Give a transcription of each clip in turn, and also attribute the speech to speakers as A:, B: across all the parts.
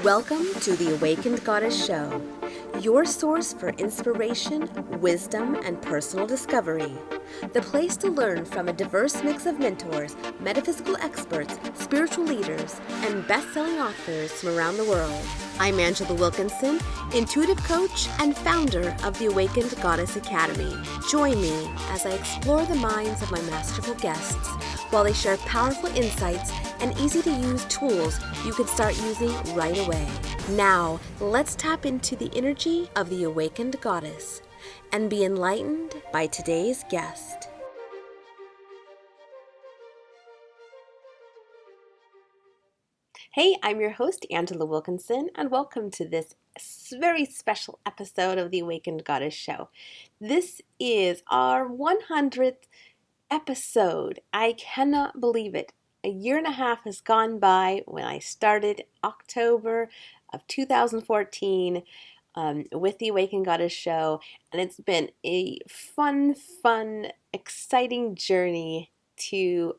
A: Welcome to the Awakened Goddess Show, your source for inspiration, wisdom, and personal discovery. The place to learn from a diverse mix of mentors, metaphysical experts, spiritual leaders, and best-selling authors from around the world. I'm Angela Wilkinson, intuitive coach and founder of the Awakened Goddess Academy. Join me as I explore the minds of my masterful guests while they share powerful insights and easy-to-use tools you can start using right away. Now, let's tap into the energy of the Awakened Goddess and be enlightened by today's guest. Hey, I'm your host, Angela Wilkinson, and welcome to this very special episode of the Awakened Goddess Show. This is our 100th episode. I cannot believe it. A year and a half has gone by when I started October of 2014 with the Awakened Goddess Show, and it's been a fun, exciting journey to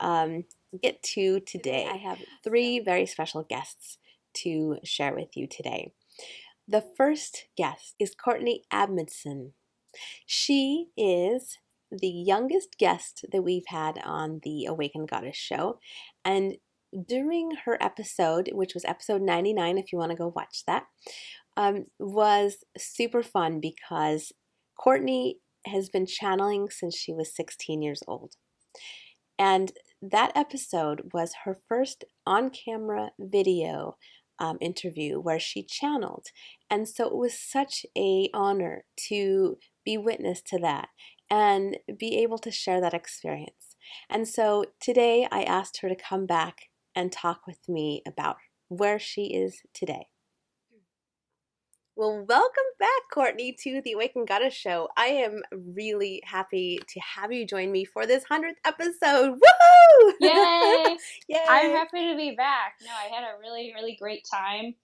A: get to today. I have three very special guests to share with you today. The first guest is Courtney Amundsen. She is the youngest guest that we've had on the Awakened Goddess Show, and during her episode, which was episode 99, if you want to go watch that, was super fun because Courtney has been channeling since she was 16 years old. And that episode was her first on-camera video interview where she channeled. And so it was such an honor to be witness to that and be able to share that experience. And so today I asked her to come back and talk with me about where she is today. Well, welcome back, Courtney, to the Awakened Goddess Show. I am really happy to have you join me for this 100th episode. Woohoo!
B: Yay!
A: Yay!
B: I'm happy to be back. No, I had a really great time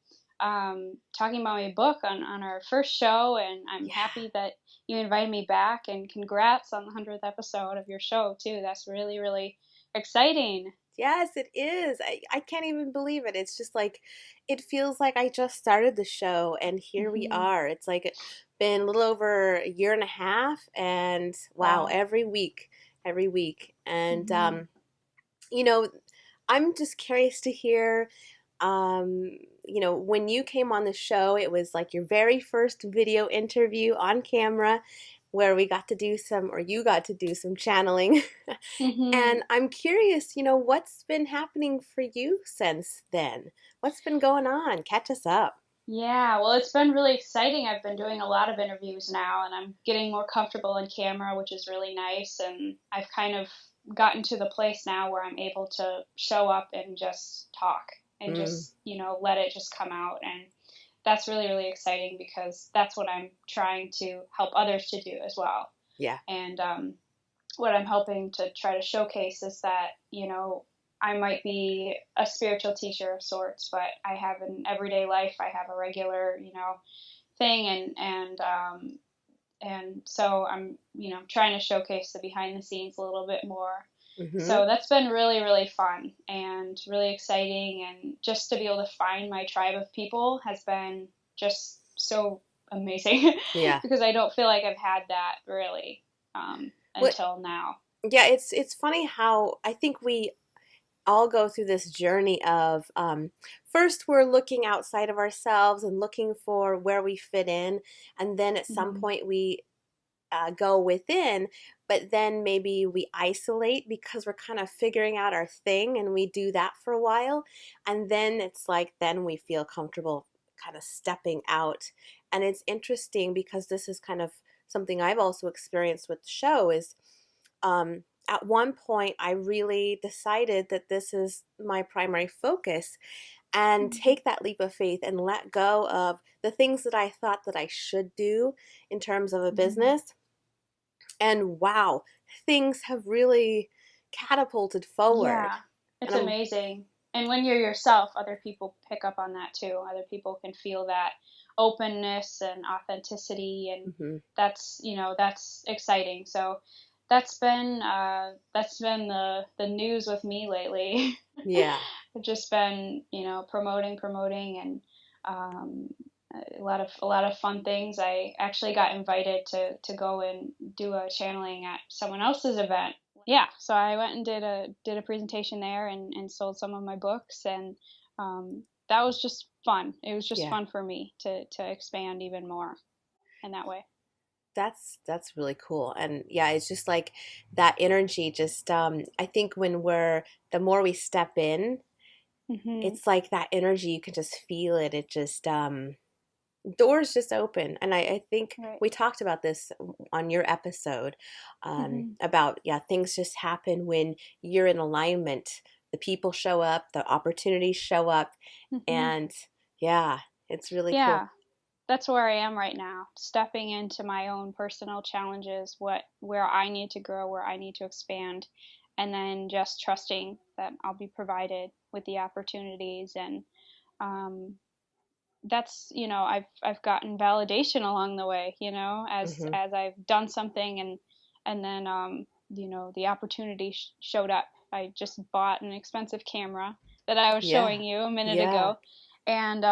B: talking about my book on our first show, and I'm happy that you invited me back, and congrats on the 100th episode of your show, too. That's really exciting.
A: Yes, it is. I can't even believe it. It's just like, it feels like I just started the show and here we are. It's like been a little over a year and a half, and wow. every week. And, you know, I'm just curious to hear, you know, when you came on the show, it was like your very first video interview on camera where we got to do some, or you got to do some channeling. And I'm curious, you know, what's been happening for you since then? What's been going on? Catch us up.
B: Yeah, well, it's been really exciting. I've been doing a lot of interviews now, and I'm getting more comfortable on camera, which is really nice. And I've kind of gotten to the place now where I'm able to show up and just talk and just, you know, let it just come out. And that's really exciting because that's what I'm trying to help others to do as well.
A: Yeah.
B: And what I'm hoping to try to showcase is that, you know, I might be a spiritual teacher of sorts, but I have an everyday life. I have a regular, you know, thing, and so I'm, you know, trying to showcase the behind the scenes a little bit more. So that's been really fun and really exciting, and just to be able to find my tribe of people has been just so amazing.
A: Yeah.
B: Because I don't feel like I've had that really until now.
A: Yeah, it's funny how I think we all go through this journey of first we're looking outside of ourselves and looking for where we fit in, and then at some point we go within, but then maybe we isolate because we're kind of figuring out our thing, and we do that for a while, and then it's like then we feel comfortable kind of stepping out. And it's interesting because this is kind of something I've also experienced with the show is at one point I really decided that this is my primary focus, and take that leap of faith and let go of the things that I thought that I should do in terms of a business. And wow, things have really catapulted forward.
B: Yeah, it's amazing. And when you're yourself, other people pick up on that too. Other people can feel that openness and authenticity, and that's, you know, that's exciting. So that's been the news with me lately.
A: Yeah.
B: I've just been, you know, promoting, um, a lot of fun things. I actually got invited to go and do a channeling at someone else's event. Yeah, so I went and did a presentation there and sold some of my books, and that was just fun. It was just
A: Yeah.
B: fun for me to expand even more in that way.
A: That's really cool. And yeah, it's just like that energy just I think when we're the more we step in,
B: Hmm.
A: it's like that energy you can just feel it. It just doors just open. And I think
B: Right.
A: we talked about this on your episode
B: Hmm.
A: about, yeah, things just happen when you're in alignment. The people show up, the opportunities show up,
B: Hmm.
A: and yeah, it's really cool.
B: Yeah, that's where I am right now, stepping into my own personal challenges, where I need to grow, where I need to expand, and then just trusting that I'll be provided with the opportunities. And um, that's, I've gotten validation along the way, as
A: Hmm.
B: as I've done something, and then the opportunity showed up. I just bought an expensive camera that I was
A: Yeah.
B: showing you a minute
A: Yeah.
B: ago, and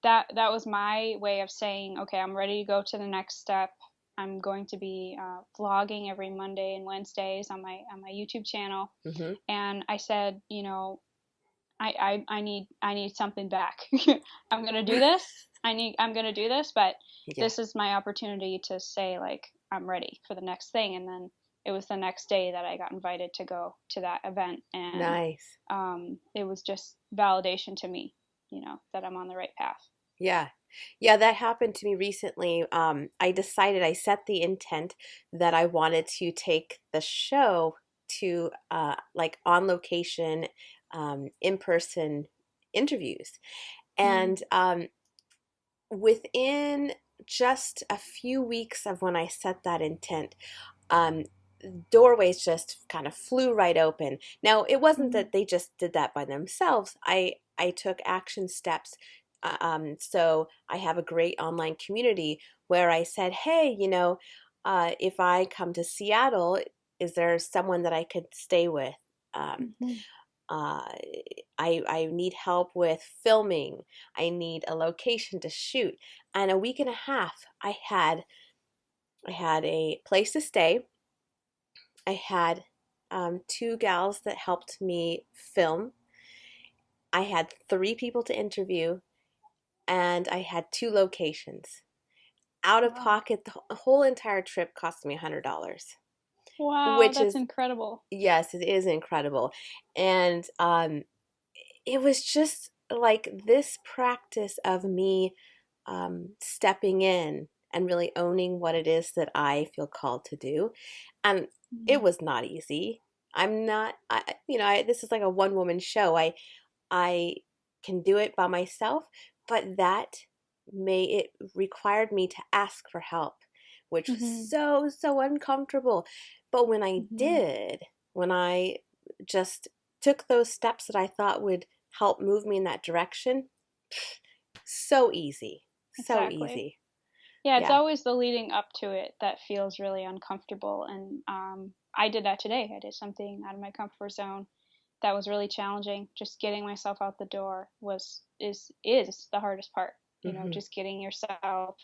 B: that was my way of saying, okay, I'm ready to go to the next step. I'm going to be vlogging every Monday and Wednesdays on my YouTube channel,
A: Hmm.
B: and I said, I need something back. I'm gonna do this. I'm gonna do this, but
A: Yeah.
B: this is my opportunity to say, like, I'm ready for the next thing. And then it was the next day that I got invited to go to that event, and
A: Nice.
B: it was just validation to me, that I'm on the right path.
A: Yeah. Yeah, that happened to me recently. I decided I set the intent that I wanted to take the show to like on location, in-person interviews.
B: Mm,
A: And within just a few weeks of when I set that intent, um, doorways just kind of flew right open. Now, it wasn't
B: mm,
A: that they just did that by themselves. I took action steps. So I have a great online community where I said, hey, if I come to Seattle, is there someone that I could stay with? Um,
B: mm-hmm,
A: uh, I need help with filming. I need a location to shoot. And a week and a half, I had a place to stay. I had two gals that helped me film. I had three people to interview, and I had two locations. Out of
B: wow.
A: pocket, the whole entire trip cost me $100,
B: Wow,
A: which
B: that's
A: is,
B: incredible.
A: yes, it is incredible. And it was just like this practice of me stepping in and really owning what it is that I feel called to do. And it
B: Mm,
A: was not easy. I'm not, this is like a one woman show. I can do it by myself, but it required me to ask for help, which was
B: mm-hmm,
A: so uncomfortable. But
B: mm-hmm,
A: when I just took those steps that I thought would help move me in that direction, so easy. So
B: exactly.
A: easy.
B: Yeah, it's
A: Yeah.
B: always the leading up to it that feels really uncomfortable. And I did that today. I did something out of my comfort zone that was really challenging. Just getting myself out the door is the hardest part.
A: Hmm.
B: Just getting yourself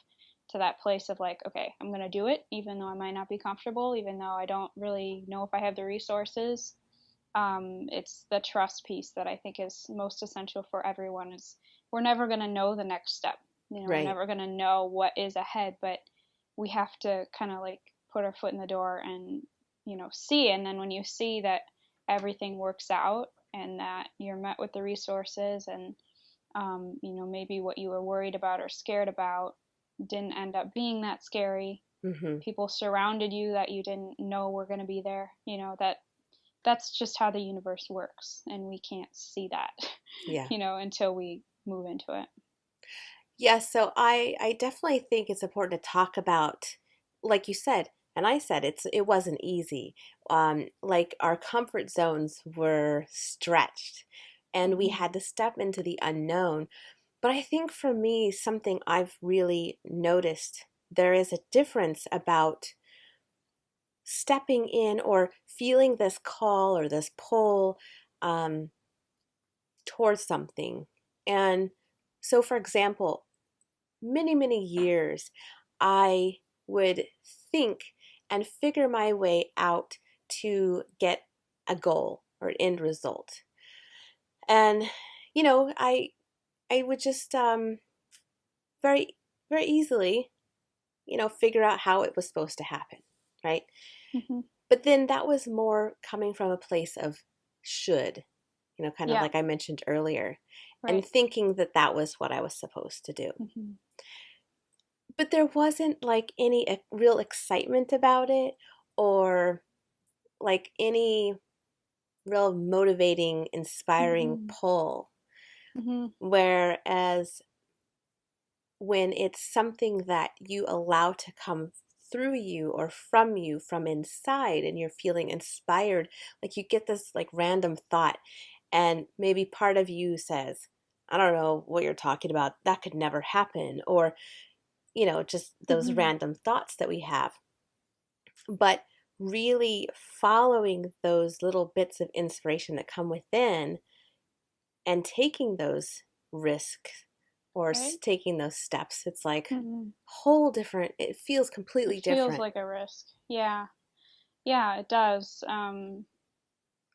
B: to that place of like, okay, I'm gonna do it, even though I might not be comfortable, even though I don't really know if I have the resources. It's the trust piece that I think is most essential for everyone. Is we're never gonna know the next step. We're
A: Right.
B: never gonna know what is ahead, but we have to kind of like put our foot in the door and see. And then when you see that everything works out and that you're met with the resources, and maybe what you were worried about or scared about didn't end up being that scary.
A: Hmm.
B: People surrounded you that you didn't know were going to be there. That's just how the universe works, and we can't see that,
A: Yeah.
B: until we move into it.
A: Yeah, so I definitely think it's important to talk about, like you said, and I said it wasn't easy. Like our comfort zones were stretched, and we
B: Mm-hmm.
A: had to step into the unknown. But I think for me, something I've really noticed, there is a difference about stepping in or feeling this call or this pull um, towards something. And So, for example, many, many years, I would think and figure my way out to get a goal or an end result. And, I would just very, very easily, figure out how it was supposed to happen, right?
B: Hmm.
A: But then that was more coming from a place of should, kind of
B: Yeah,
A: like I mentioned earlier, and
B: right.
A: thinking that that was what I was supposed to do.
B: Hmm.
A: But there wasn't like any real excitement about it or like any real motivating, inspiring
B: Hmm.
A: pull.
B: Hmm.
A: Whereas when it's something that you allow to come through you or from you from inside and you're feeling inspired, like you get this like random thought, and maybe part of you says, I don't know what you're talking about, that could never happen, or just those
B: Hmm.
A: random thoughts that we have. But really following those little bits of inspiration that come within and taking those risks or
B: Right.
A: taking those steps, it's like
B: Hmm.
A: whole different, it feels
B: It
A: completely
B: feels
A: different.
B: like a risk. Yeah. Yeah, it does.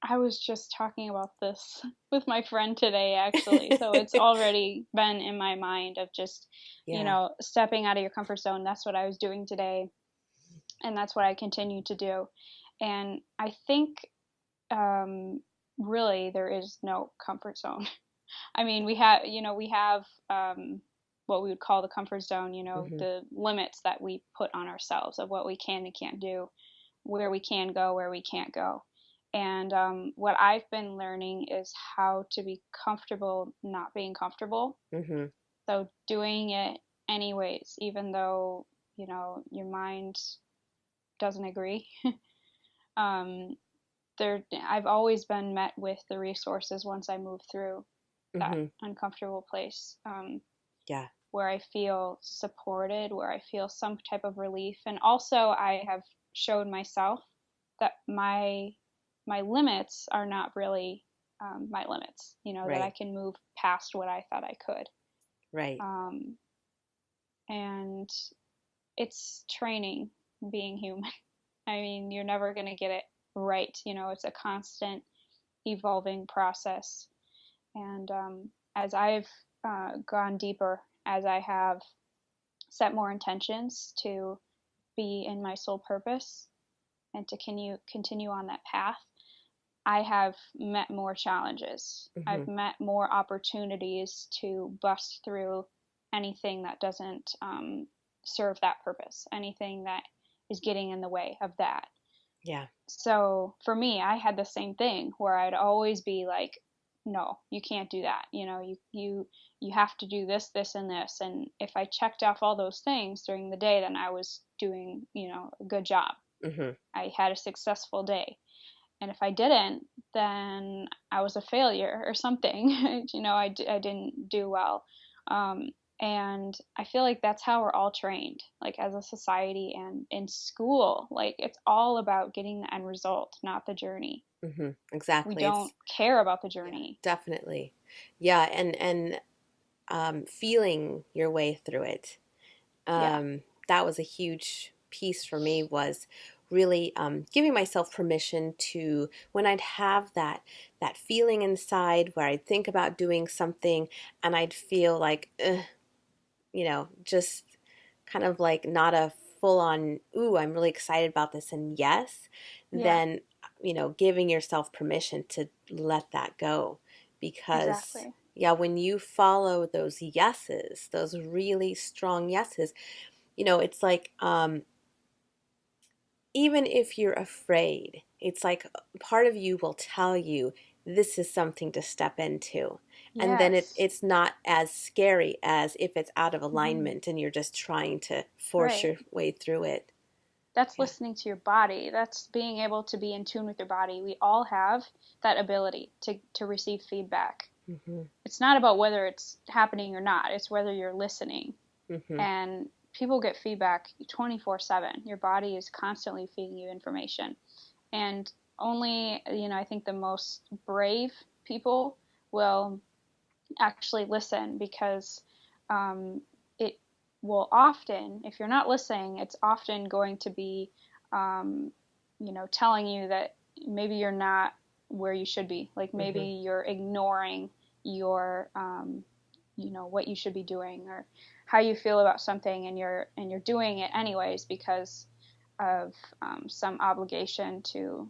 B: I was just talking about this with my friend today, actually. So it's already been in my mind of just,
A: Yeah.
B: stepping out of your comfort zone. That's what I was doing today, and that's what I continue to do. And I think, um, really, there is no comfort zone. I mean, we have what we would call the comfort zone,
A: Hmm.
B: the limits that we put on ourselves of what we can and can't do, where we can go, where we can't go. And what I've been learning is how to be comfortable not being comfortable.
A: Hmm.
B: So doing it anyways, even though, your mind doesn't agree. um, I've always been met with the resources once I move through that
A: Hmm.
B: uncomfortable place,
A: Yeah.
B: where I feel supported, where I feel some type of relief. And also, I have showed myself that my limits are not really my limits. That I
A: Right.
B: can move past what I thought I could.
A: Right.
B: Um, and it's training being human. I mean, you're never going to get it right. It's a constant evolving process. And as I've gone deeper, as I have set more intentions to be in my soul purpose and to continue on that path, I have met more challenges.
A: Hmm.
B: I've met more opportunities to bust through anything that doesn't serve that purpose, anything that is getting in the way of that.
A: Yeah.
B: So for me, I had the same thing where I'd always be like, no, you can't do that. You have to do this, this, and this. And if I checked off all those things during the day, then I was doing, a good job.
A: Hmm.
B: I had a successful day. And if I didn't, then I was a failure or something. I didn't do well. Um, and I feel like that's how we're all trained, like as a society and in school. Like it's all about getting the end result, not the journey.
A: Hmm.
B: We
A: Exactly.
B: don't care about the
A: Yeah,
B: journey.
A: definitely. Yeah. And feeling your way through it.
B: Yeah.
A: That was a huge piece for me, was really giving myself permission to, when I'd have that feeling inside where I'd think about doing something and I'd feel like just kind of like not a full on, ooh, I'm really excited about this and yes,
B: Yeah.
A: then giving yourself permission to let that go. Because
B: Exactly.
A: yeah, when you follow those yeses, those really strong yeses, it's like even if you're afraid, it's like part of you will tell you this is something to step into. And then
B: Yes.
A: it's not as scary as if it's out of
B: Hmm.
A: alignment and you're just trying to force
B: Right.
A: your way through it.
B: That's
A: Yeah.
B: listening to your body. That's being able to be in tune with your body. We all have that ability to receive feedback.
A: Hmm.
B: It's not about whether it's happening or not, it's whether you're listening.
A: Hmm.
B: And people get feedback 24/7. Your body is constantly feeding you information. And only, I think the most brave people will actually listen, because it will often, if you're not listening, it's often going to be, um, telling you that maybe you're not where you should be. Like maybe
A: Mm-hmm.
B: you're ignoring your, what you should be doing, or how you feel about something, and you're doing it anyways because of some obligation to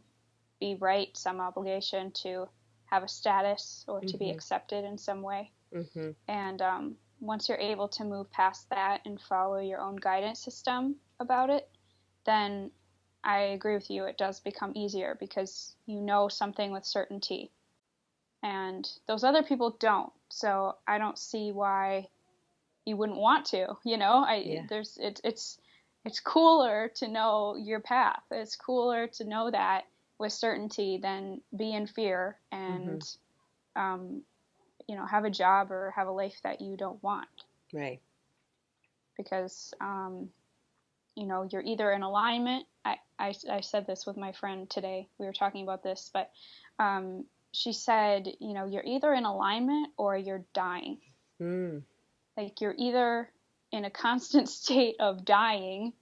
B: be right, some obligation to have a status or to be
A: Mm-hmm.
B: accepted in some way.
A: Mm-hmm.
B: And once you're able to move past that and follow your own guidance system about it, then I agree with you, it does become easier because you know something with certainty. And those other people don't. So I don't see why you wouldn't want to,
A: Yeah.
B: it's cooler to know your path. It's cooler to know that with certainty than be in fear
A: Mm-hmm.
B: and um, have a job or have a life that you don't want,
A: Right.
B: because you're either in alignment. I said this with my friend today. We were talking about this, but she said, you're either in alignment or you're dying.
A: Mm.
B: Like you're either in a constant state of dying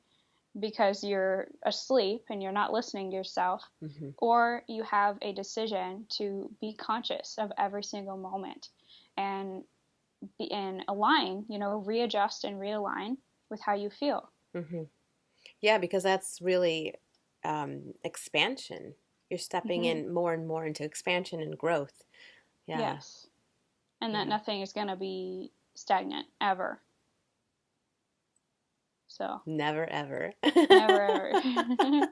B: because you're asleep and you're not listening to yourself,
A: Mm-hmm.
B: or you have a decision to be conscious of every single moment and be in align, readjust and realign with how you feel.
A: Mm-hmm. Yeah, because that's really expansion. You're stepping
B: Hmm.
A: in more and more into expansion and growth. Yeah.
B: Yes. And that
A: Yeah.
B: nothing is going to be stagnant ever. So,
A: Never ever.
B: never ever.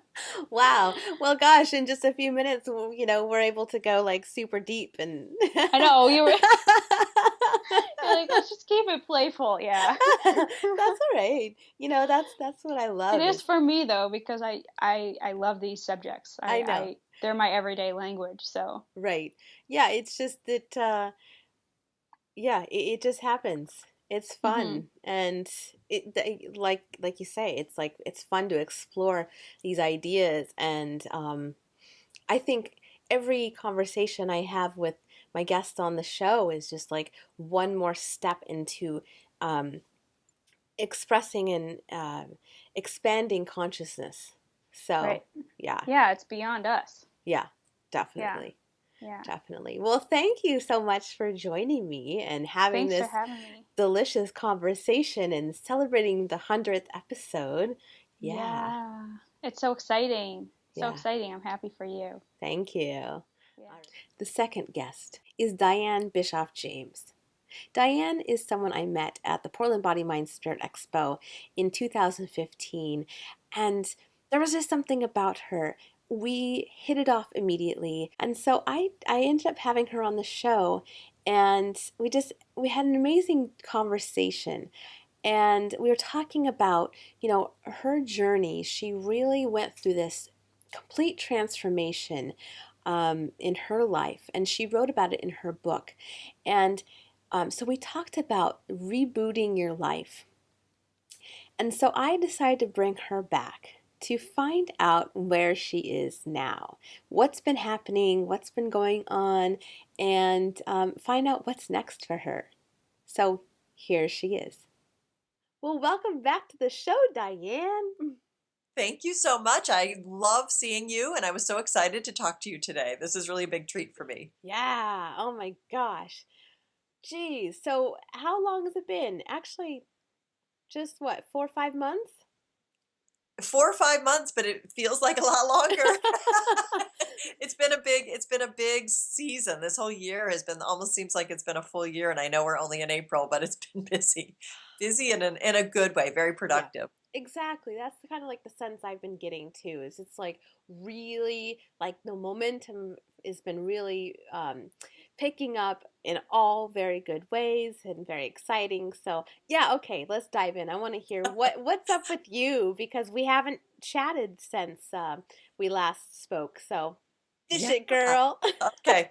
A: Wow. Well, gosh, in just a few minutes, we're able to go like super deep and
B: I know, you're like, let's just keep it playful. Yeah.
A: That's all right. That's what I
B: It
A: love
B: is
A: is
B: for me though, because I love these subjects.
A: I know.
B: They're my everyday language. So,
A: Right. Yeah, it's just that yeah, it just happens. It's
B: hmm,
A: fun and like you say, it's fun to explore these ideas and I think every conversation I have with my guests on the show is just like one more step into um, expressing and expanding consciousness. So,
B: right.
A: yeah,
B: Yeah, it's beyond us.
A: yeah,
B: Yeah.
A: definitely.
B: Yeah.
A: Definitely. Well, thank you so much for joining me and having
B: Thanks for
A: this
B: having me.
A: delicious conversation and celebrating the 100th episode. Yeah,
B: Yeah. It's so exciting. So
A: yeah.
B: exciting. I'm happy for you.
A: Thank you. All
B: Yeah.
A: right. The second guest is Diane Bischoff James. Diane is someone I met at the Portland Body Mind Spirit Expo in 2015, and there was just something about her. We hit it off immediately, and so I ended up having her on the show, and we had an amazing conversation. And we were talking about, her journey. She really went through this complete transformation in her life, and she wrote about it in her book. And so we talked about rebooting your life. And so I decided to bring her back to find out where she is now, what's been happening, what's been going on, and find out what's next for her. So here she is. Well, welcome back to the show, Diane.
C: Thank you so much. I love seeing you, and I was so excited to talk to you today. This is really a big treat for me.
A: Yeah, oh my gosh. Geez, so how long has it been? Actually, just what, 4 or 5 months?
C: 4 or 5 months, but it feels like a lot longer. It's been a big season. This whole year has been almost seems like it's been a full year, and I know we're only in April, but it's been busy in a good way, very
A: Yeah,
C: productive.
A: exactly. That's kind of like the sense I've been getting too. Is it's like really like the momentum has been really picking up in all very good ways and very exciting. So yeah, okay, let's dive in. I want to hear what's up with you because we haven't chatted since we last spoke. So dish
C: Yeah.
A: it, girl.
C: Okay.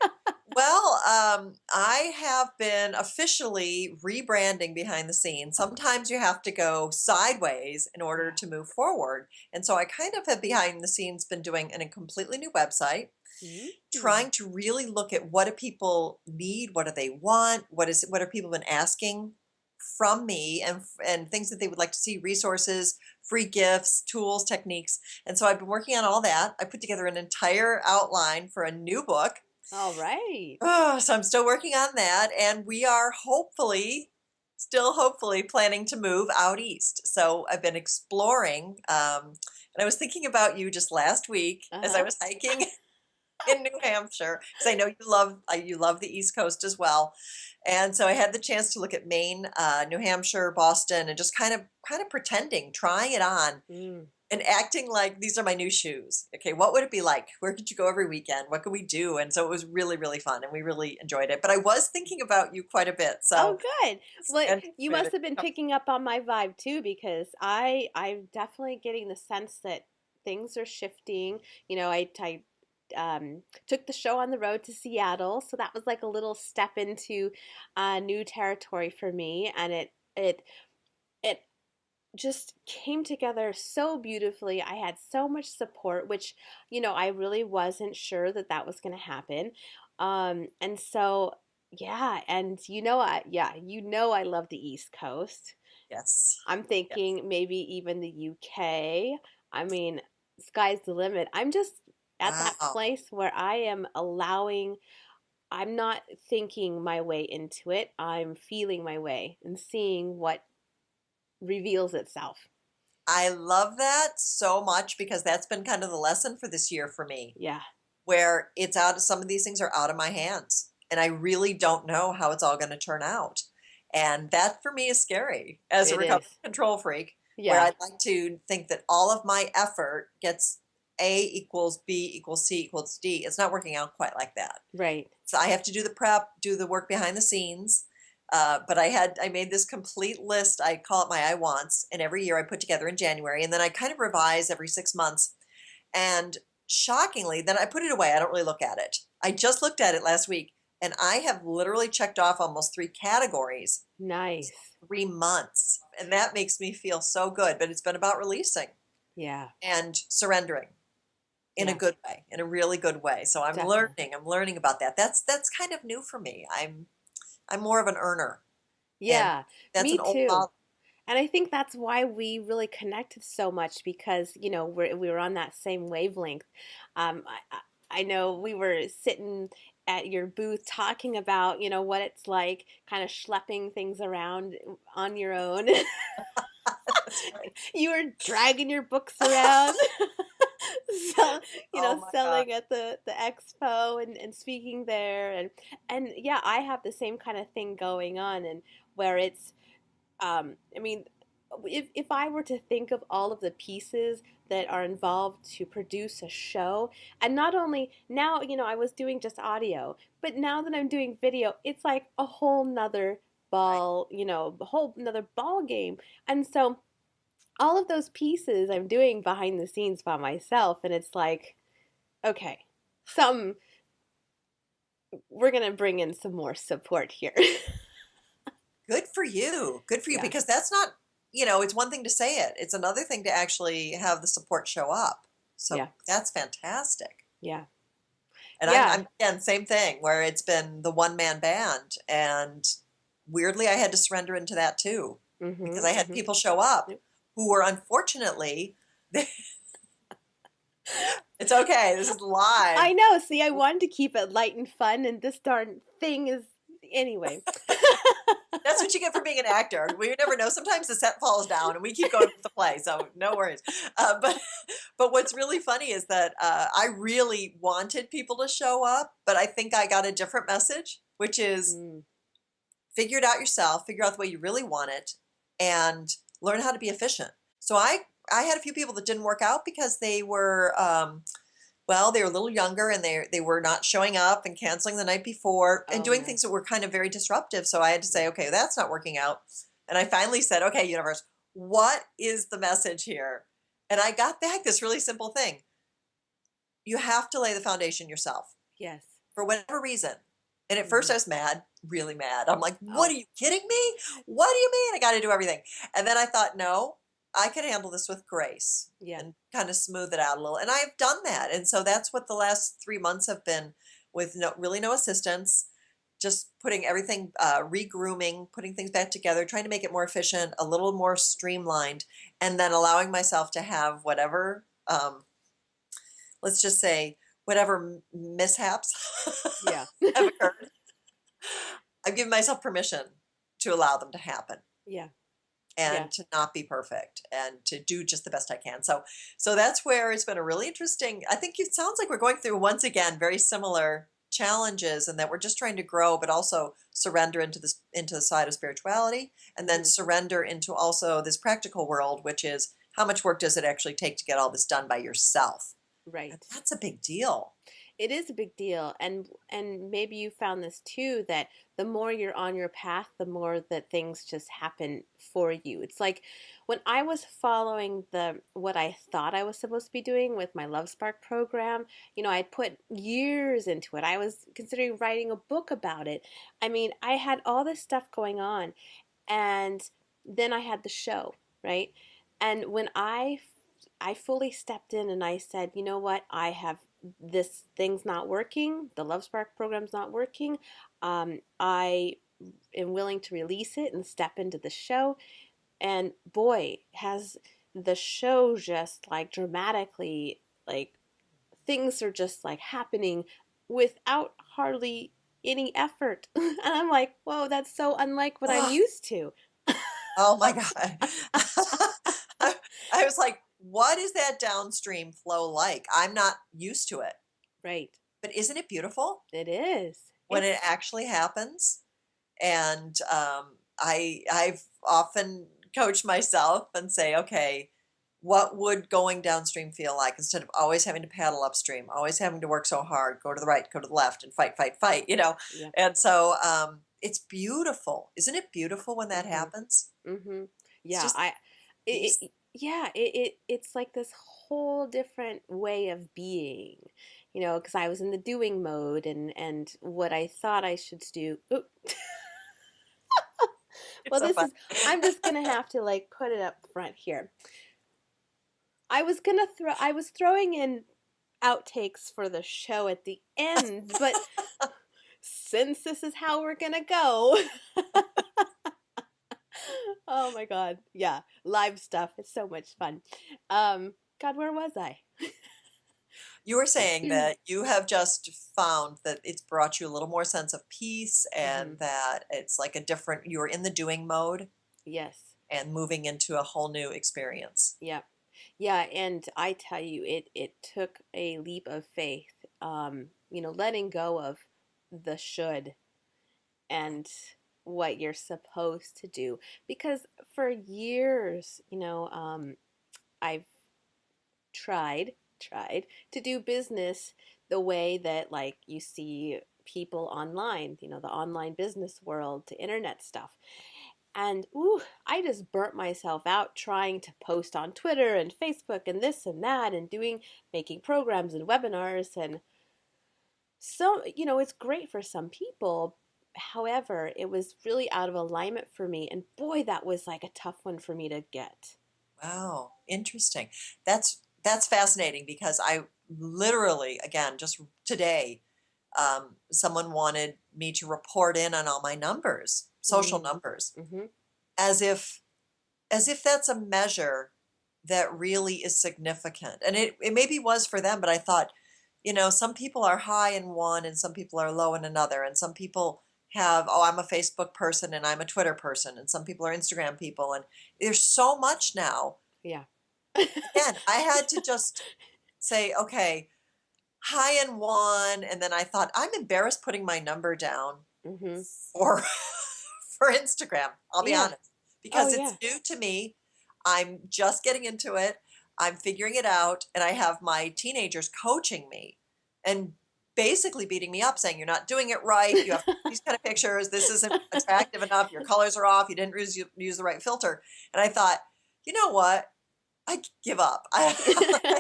C: Well, I have been officially rebranding behind the scenes. Sometimes you have to go sideways in order
A: Yeah.
C: to move forward. And so I kind of have behind the scenes been doing a completely new website.
A: Mm.
C: trying to really look at what do people need, what do they want, what are people been asking from me, and things that they would like to see, resources, free gifts, tools, techniques. And so I've been working on all that. I put together an entire outline for a new book.
A: All right.
C: Oh, so I'm still working on that, and we are still hopefully planning to move out east. So I've been exploring, and I was thinking about you just last week as I
A: Uh-huh.
C: was hiking in New Hampshire, because I know you love the East Coast as well. And so I had the chance to look at Maine, New Hampshire, Boston, and just kind of pretending, trying it on,
A: Mm.
C: and acting like these are my new shoes. Okay, what would it be like? Where could you go every weekend? What could we do? And so it was really, really fun, and we really enjoyed it. But I was thinking about you quite a bit,
A: Oh,
C: so
A: good. Well, you must
C: anticipated.
A: have been picking up on my vibe too, because I'm definitely getting the sense that things are shifting. I took the show on the road to Seattle, so that was like a little step into new territory for me, and it just came together so beautifully. I had so much support, which, I really wasn't sure that that was going to happen. And so, yeah, and I love the East Coast.
C: Yes,
A: I'm
C: yes.
A: thinking maybe even the UK. I mean, sky's the limit. I'm just at that
C: Wow.
A: place where I'm not thinking my way into it. I'm feeling my way and seeing what reveals itself.
C: I love that so much because that's been kind of the lesson for this year for me,
A: Yeah,
C: where some of these things are out of my hands, and I really don't know how it's all going to turn out. And that for me is scary as a
A: it
C: recovery
A: is.
C: control freak, where
A: Yeah,
C: I'd like to think that all of my effort gets A equals B equals C equals D. It's not working out quite like that.
A: right.
C: So I have to do the prep, do the work behind the scenes. But I made this complete list. I call it my I wants, and every year I put together in January, and then I kind of revise every 6 months. And shockingly, then I put it away. I don't really look at it. I just looked at it last week, and I have literally checked off almost three categories
A: Nice.
C: 3 months, and that makes me feel so good. But it's been about releasing
A: Yeah,
C: and surrendering in a
A: yeah,
C: good way, in a really good way. So I'm
A: definitely.
C: learning. I'm learning about that. That's kind of new for me. I'm more of an earner, and
A: Yeah,
C: that's
A: me
C: an old
A: too.
C: model.
A: And I think that's why we really connected so much because, we were on that same wavelength. I know we were sitting at your booth talking about, what it's like kind of schlepping things around on your own.
C: That's right.
A: You were dragging your books around. sell,
C: Oh my God.
A: selling at the expo and speaking there and yeah, I have the same kind of thing going on and where it's I mean, if I were to think of all of the pieces that are involved to produce a show, and not only now, I was doing just audio, but now that I'm doing video, it's like a whole nother
C: Right.
A: a whole nother ball game. And so all of those pieces I'm doing behind the scenes by myself, and it's like, okay, some we're gonna bring in some more support here.
C: Good for you. Good for you.
A: Yeah,
C: Because that's not, it's one thing to say it. It's another thing to actually have the support show up. So
A: yeah,
C: that's fantastic.
A: yeah,
C: And
A: yeah.
C: I'm again, same thing where it's been the one man band. And weirdly, I had to surrender into that too, because I had
A: Mm-hmm.
C: people show up
A: Yep.
C: who were unfortunately, it's okay. This is live.
A: I know. See, I wanted to keep it light and fun, and this darn thing is anyway.
C: That's what you get for being an actor. We never know. Sometimes the set falls down, and we keep going with the play, so no worries. But but what's really funny is that I really wanted people to show up, but I think I got a different message, which is
A: Mm,
C: figure it out yourself, figure out the way you really want it, and learn how to be efficient. So I had a few people that didn't work out because they were well, they were a little younger and they were not showing up and canceling the night before and
A: oh
C: doing
A: no.
C: things that were kind of very disruptive. So I had to say, okay, that's not working out. And I finally said, okay, universe, what is the message here? And I got back this really simple thing. You have to lay the foundation yourself
A: Yes.
C: for whatever reason. And at first
A: Hmm.
C: I was mad, really mad. I'm like, what
A: Oh,
C: are you kidding me? What do you mean I got to do everything? And then I thought, no, I can handle this with grace
A: Yeah.
C: and kind of smooth it out a little. And I've done that. And so that's what the last 3 months have been, with really no assistance, just putting everything, re-grooming, putting things back together, trying to make it more efficient, a little more streamlined, and then allowing myself to have whatever, let's just say, whatever mishaps
A: Yeah.
C: have occurred. I've given myself permission to allow them to happen
A: Yeah. Yeah.
C: and to not be perfect and to do just the best I can. So that's where it's been a really interesting. I think it sounds like we're going through once again very similar challenges, and that we're just trying to grow but also surrender into the side of spirituality, and then
A: Mhm.
C: surrender into also this practical world, which is how much work does it actually take to get all this done by yourself? And
A: Right.
C: that's a big deal.
A: It is a big deal, and maybe you found this too, that the more you're on your path, the more that things just happen for you. It's like when I was following the what I thought I was supposed to be doing with my Love Spark program, I put years into it. I was considering writing a book about it. I mean, I had all this stuff going on, and then I had the show, right? And when I fully stepped in and I said, you know what, I have this thing's not working, the Love Spark program's not working. I am willing to release it and step into the show. And boy, has the show just like dramatically, like things are just like happening without hardly any effort. And I'm like, whoa, that's so unlike what I'm
C: Oh,
A: used to.
C: oh my God. I, I was like, what is that downstream flow like? I'm not used to it.
A: Right.
C: But isn't it beautiful
A: It is.
C: when it
A: It's
C: actually happens? And I've often coached myself and say, okay, what would going downstream feel like, instead of always having to paddle upstream, always having to work so hard, go to the right, go to the left, and fight, fight, fight, you know?
A: yeah.
C: And so it's beautiful. Isn't it beautiful when that
A: Mhm.
C: happens?
A: Mhm.
C: It's
A: Yeah,
C: just peace.
A: yeah, it's like this whole different way of being. Because I was in the doing mode, and what I thought I should do. Oop.
C: It's
A: Well,
C: so
A: this
C: fun.
A: is I'm just going to have to like put it up front here. I was throwing in outtakes for the show at the end, but since this is how we're going to go. Oh my God. Yeah. Live stuff. It's so much fun. God, where was I?
C: You were saying that you have just found that it's brought you a little more sense of peace,
A: Hmm.
C: and that it's like a different, you're in the doing mode
A: Yes.
C: and moving into a whole new experience.
A: Yeah. Yeah. And I tell you, it took a leap of faith, letting go of the should and what you're supposed to do. Because for years, I've tried to do business the way that like you see people online, the online business world, to internet stuff. And ooh, I just burnt myself out trying to post on Twitter and Facebook and this and that, and making programs and webinars. And so, it's great for some people. However, it was really out of alignment for me. And boy, that was like a tough one for me to get.
C: Wow, interesting. That's fascinating, because I literally, again, just today, someone wanted me to report in on all my numbers, social
A: Mm,
C: numbers,
A: mm-hmm.
C: as if that's a measure that really is significant. And it maybe was for them, but I thought, some people are high in one and some people are low in another. And some people have, oh, I'm a Facebook person and I'm a Twitter person, and some people are Instagram people. And there's so much now.
A: Yeah.
C: Again, I had to just say, okay, high in one. And then I thought, I'm embarrassed putting my number down
A: Mm-hmm.
C: for for Instagram. I'll be
A: Yeah.
C: honest,
A: Oh,
C: because it's
A: yeah.
C: new to me. I'm just getting into it. I'm figuring it out, and I have my teenagers coaching me and basically beating me up, saying you're not doing it right. You have these kind of pictures. This isn't attractive enough. Your colors are off. You didn't use the right filter. And I thought, you know what? I give up. I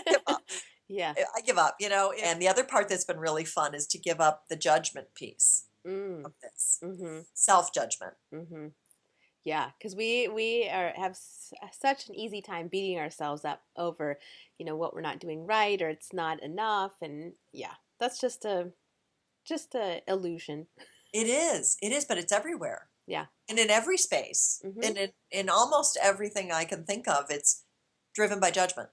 C: give up.
A: Yeah.
C: I give up. And the other part that's been really fun is to give up the judgment piece
A: Mm.
C: of this
A: Mm-hmm.
C: self judgment.
A: Mm-hmm. Yeah, because we are have such an easy time beating ourselves up over, what we're not doing right or it's not enough, and yeah, that's just a illusion.
C: It is, but it's everywhere.
A: Yeah.
C: And in every space,
A: Mm-hmm.
C: in almost everything I can think of, it's driven by judgment.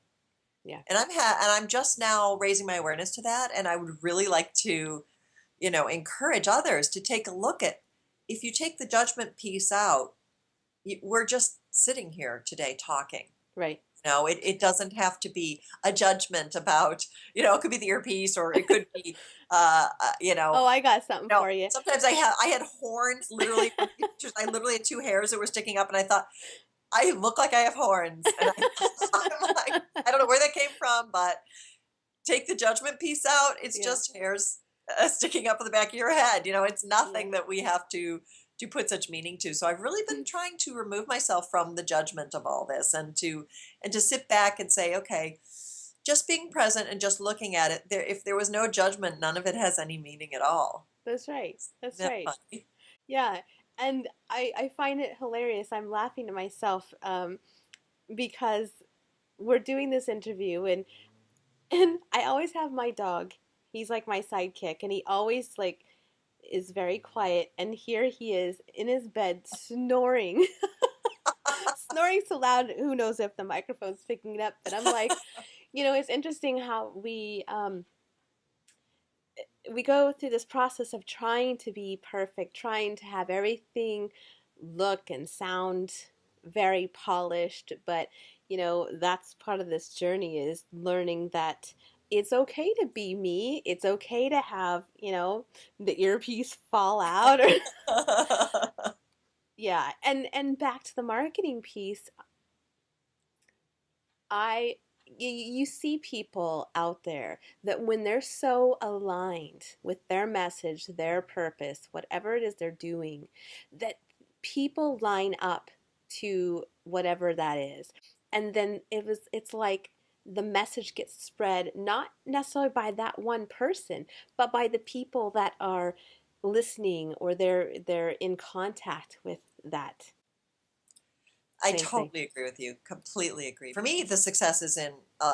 A: Yeah.
C: And I'm just now raising my awareness to that, and I would really like to, encourage others to take a look at, if you take the judgment piece out, we're just sitting here today talking.
A: Right.
C: It doesn't have to be a judgment about, it could be the earpiece, or it could be, uh, uh, you
A: Oh,
C: know,
A: I got something for you.
C: sometimes I had horns literally from pictures. I literally had two hairs that were sticking up, and I thought I look like I have horns, and I'm like, I don't know where that came from, but take the judgment piece out. It's
A: Yeah.
C: just hairs sticking up on the back of your head. It's
A: Yeah.
C: nothing that we have to put such meaning to. So I've really been trying to remove myself from the judgment of all this, and to sit back and say, okay, just being present and just looking at it. If there was no judgment, none of it has any meaning at all.
A: That's right. That's
C: Isn't that
A: right.
C: funny?
A: Yeah. And I find it hilarious. I'm laughing to myself because we're doing this interview, and I always have my dog. He's like my sidekick, and he always like is very quiet. And here he is in his bed snoring, snoring so loud. Who knows if the microphone's picking it up? But I'm like, it's interesting how we go through this process of trying to be perfect, trying to have everything look and sound very polished, but that's part of this journey, is learning that it's okay to be me. It's okay to have, the earpiece fall out or yeah. And back to the marketing piece, I you see people out there that when they're so aligned with their message, their purpose, whatever it is they're doing, that people line up to whatever that is. And then it's like the message gets spread not necessarily by that one person, but by the people that are listening, or they're in contact with that
C: I
A: same thing.
C: totally agree with you. Completely agree. For me, the success is in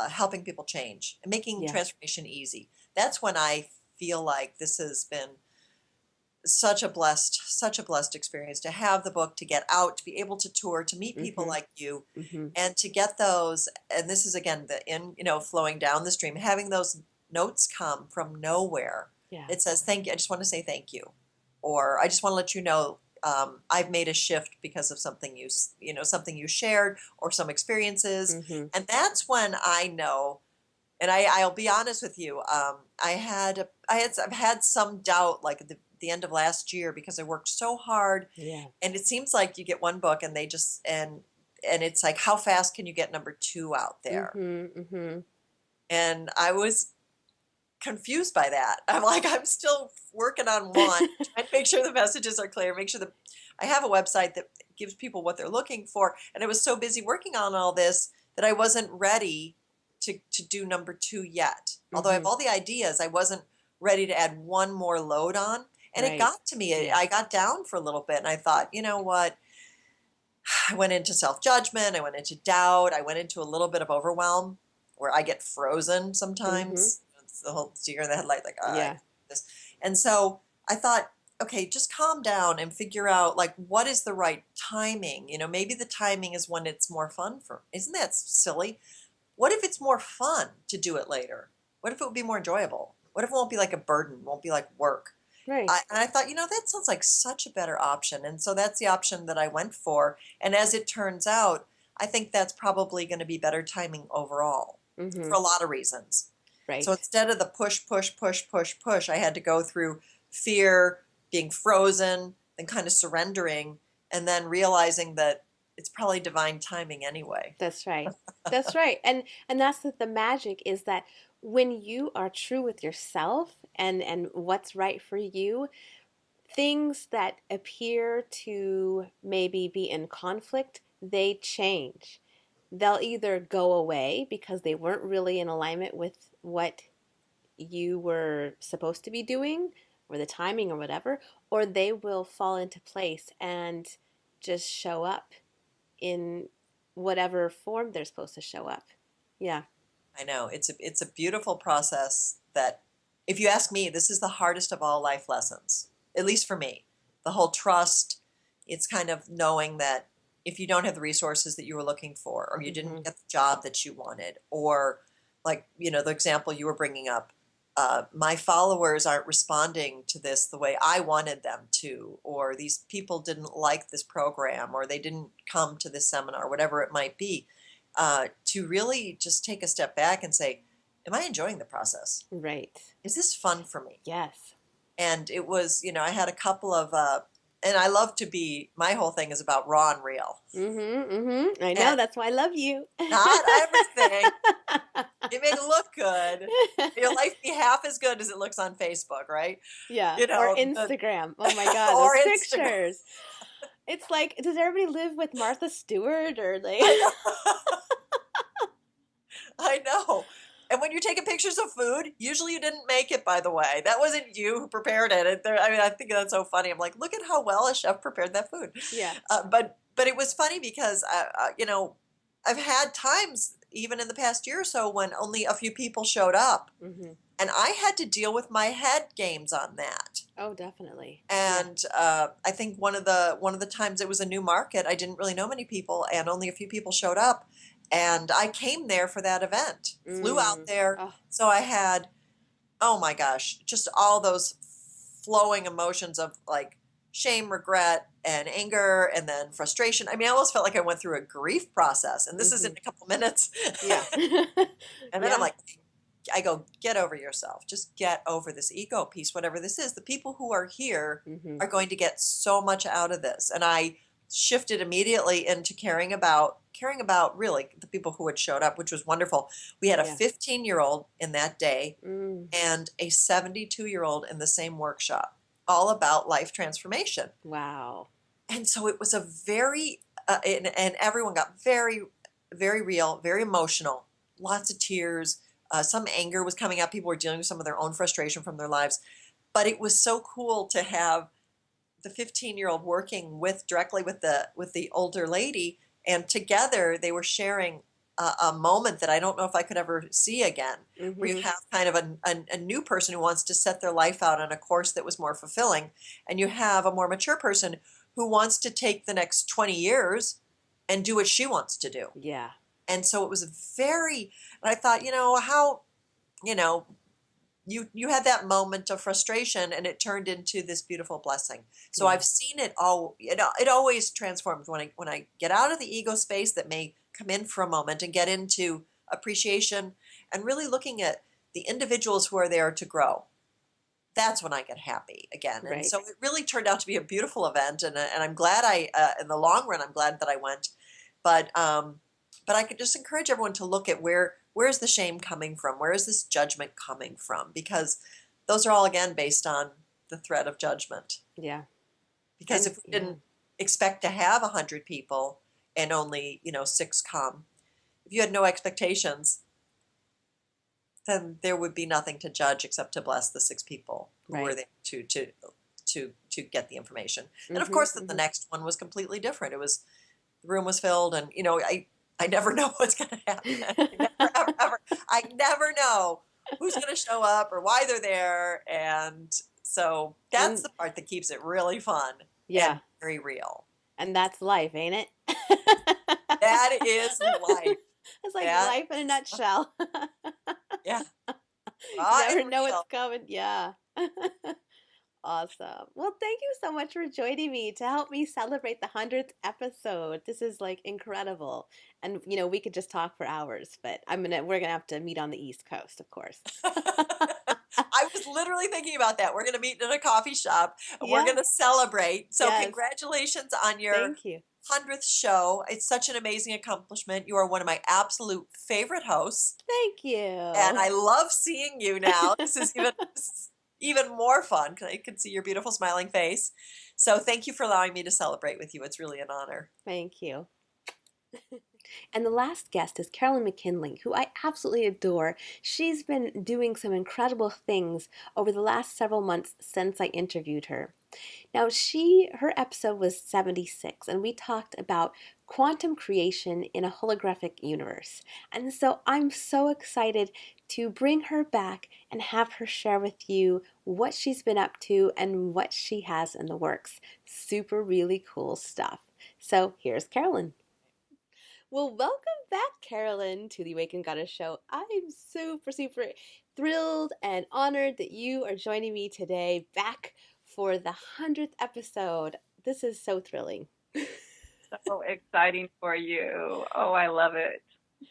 C: helping people change and making
A: Yeah.
C: transformation easy. That's when I feel like this has been such a blessed experience to have the book, to get out, to be able to tour, to meet people
A: Mhm.
C: like you,
A: Mhm.
C: and to get those. And this is again flowing down the stream, having those notes come from nowhere.
A: Yeah.
C: It says, "Thank you. I just want to say thank you," or "I just want to let you know." I've made a shift because of something something you shared, or some experiences,
A: Mhm.
C: and that's when I know. And I'll be honest with you. I've had some doubt, like at the end of last year, because I worked so hard,
A: Yeah.
C: and it seems like you get one book, and and it's like, how fast can you get number two out there?
A: Mhm. Mhm.
C: And I was confused by that. I'm like, I'm still working on one, trying to make sure the messages are clear, make sure that I have a website that gives people what they're looking for. And I was so busy working on all this that I wasn't ready to do number two yet. Although I have
A: Mhm.
C: all the ideas, I wasn't ready to add one more load on. And it
A: Right.
C: got to me.
A: Yeah.
C: I got down for a little bit, and I thought, you know what? I went into self judgment. I went into doubt. I went into a little bit of overwhelm, where I get frozen
A: Mhm.
C: sometimes. It's the whole deer in the headlight, like, I
A: Yeah.
C: can't do this. And so I thought, okay, just calm down and figure out, like, what is the right timing. Maybe the timing is when it's more fun for. Isn't that silly? What if it's more fun to do it later? What if it would be more enjoyable? What if it won't be like a burden? Won't be like work?
A: Right.
C: And I thought, that sounds like such a better option. And so that's the option that I went for. And as it turns out, I think that's probably going to be better timing overall, for
A: Mhm.
C: a lot of reasons. So
A: Right.
C: instead of the push, push, push, push, push, I had to go through fear, being frozen, then kind of surrendering, and then realizing that it's probably divine timing anyway.
A: That's right. That's right. And that's the magic, is that when you are true with yourself and what's right for you, things that appear to maybe be in conflict, they change. They'll either go away because they weren't really in alignment with what you were supposed to be doing, or the timing or whatever, or they will fall into place and just show up in whatever form they're supposed to show up. Yeah.
C: I know it's a beautiful process that, if you ask me, this is the hardest of all life lessons, at least for me. The whole trust, it's kind of knowing that if you don't have the resources that you were looking for, or you didn't get the job that you wanted, or like, the example you were bringing up, my followers aren't responding to this the way I wanted them to, or these people didn't like this program, or they didn't come to this seminar, whatever it might be, to really just take a step back and say, am I enjoying the process?
A: Right.
C: Is this fun for me?
A: Yes.
C: And it was, I had a couple of, and I love to be, my whole thing is about raw and real.
A: I know,
C: And
A: that's why I love you.
C: not everything. It may look good. Your life be half as good as it looks on Facebook, right?
A: Yeah.
C: You
A: Or
C: know,
A: Instagram. Oh my God,
C: or
A: those
C: Instagram.
A: pictures. It's like, does everybody live with Martha Stewart or like?
C: I know. And when you're taking pictures of food, usually you didn't make it, by the way. That wasn't you who prepared it. I think that's so funny. I'm like, look at how well a chef prepared that food.
A: Yeah.
C: But it was funny because, I've had times, even in the past year or so, when only a few people showed up. And I had to deal with my head games on that.
A: Oh, definitely.
C: And I think one of the times it was a new market, I didn't really know many people, and only a few people showed up. And I came there for that event, flew out there.
A: Oh.
C: So I had, oh my gosh, just all those flowing emotions of like shame, regret, and anger, and then frustration. I mean, I almost felt like I went through a grief process, and this is in a couple minutes.
A: Yeah.
C: And then I'm like, I go, get over yourself. Just get over this ego piece, whatever this is. The people who are here are going to get so much out of this. And I shifted immediately into caring about really the people who had showed up, which was wonderful. We had a 15-year-old in that day and a 72-year-old in the same workshop, all about life transformation.
A: Wow.
C: And so it was a very, and everyone got very, very real, very emotional, lots of tears. Some anger was coming up. People were dealing with some of their own frustration from their lives. But it was so cool to have the 15-year-old working directly with the older lady, and together they were sharing a moment that I don't know if I could ever see again, where you have kind of a new person who wants to set their life out on a course that was more fulfilling, and you have a more mature person who wants to take the next 20 years and do what she wants to do.
A: Yeah.
C: And so it was and I thought, how, you had that moment of frustration and it turned into this beautiful blessing. So I've seen it all, it always transforms when I get out of the ego space that may come in for a moment and get into appreciation and really looking at the individuals who are there to grow. That's when I get happy again.
A: Right.
C: And so it really turned out to be a beautiful event. And I'm glad in the long run, I'm glad that I went. But I could just encourage everyone to look at where's the shame coming from? Where is this judgment coming from? Because those are all, again, based on the threat of judgment.
A: Yeah.
C: Because if we didn't expect to have 100 people and only, 6 come, if you had no expectations, then there would be nothing to judge except to bless the 6 people who were there to get the information. And of course, the next one was completely different. The room was filled, and I never know what's going to happen. I never know who's going to show up or why they're there, and so that's the part that keeps it really fun. And very real.
A: And that's life, ain't it?
C: That is life.
A: It's like life in a nutshell.
C: Yeah.
A: You never know what's coming. Yeah. Awesome. Well, thank you so much for joining me to help me celebrate the 100th episode. This is like incredible. And we could just talk for hours, but we're gonna have to meet on the East Coast, of course.
C: I was literally thinking about that. We're gonna meet in a coffee shop and we're gonna celebrate. So congratulations on your
A: Thank you.
C: 100th show. It's such an amazing accomplishment. You are one of my absolute favorite hosts.
A: Thank you.
C: And I love seeing you now. This is even more fun because I can see your beautiful smiling face. So thank you for allowing me to celebrate with you. It's really an honor.
A: Thank you. And the last guest is Carolyn McKinley, who I absolutely adore. She's been doing some incredible things over the last several months since I interviewed her. Now, her episode was 76, and we talked about quantum creation in a holographic universe. And so I'm so excited to bring her back and have her share with you what she's been up to and what she has in the works. Super, really cool stuff. So here's Carolyn. Well, welcome back, Carolyn, to the Awakened Goddess Show. I'm super, super thrilled and honored that you are joining me today back for the 100th episode. This is so thrilling.
D: So exciting for you. Oh, I love it.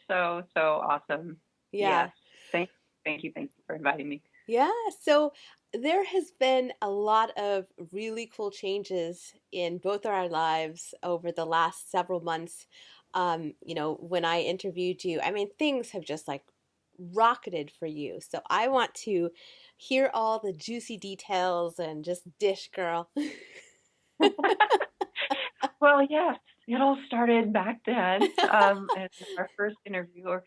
D: So, so awesome.
A: Yeah.
D: Yes. Thank you for inviting me.
A: Yeah. So there has been a lot of really cool changes in both our lives over the last several months. When I interviewed you, I mean, things have just like rocketed for you. So I want to hear all the juicy details and just dish, girl.
D: Well, yes, it all started back then. As our first interview,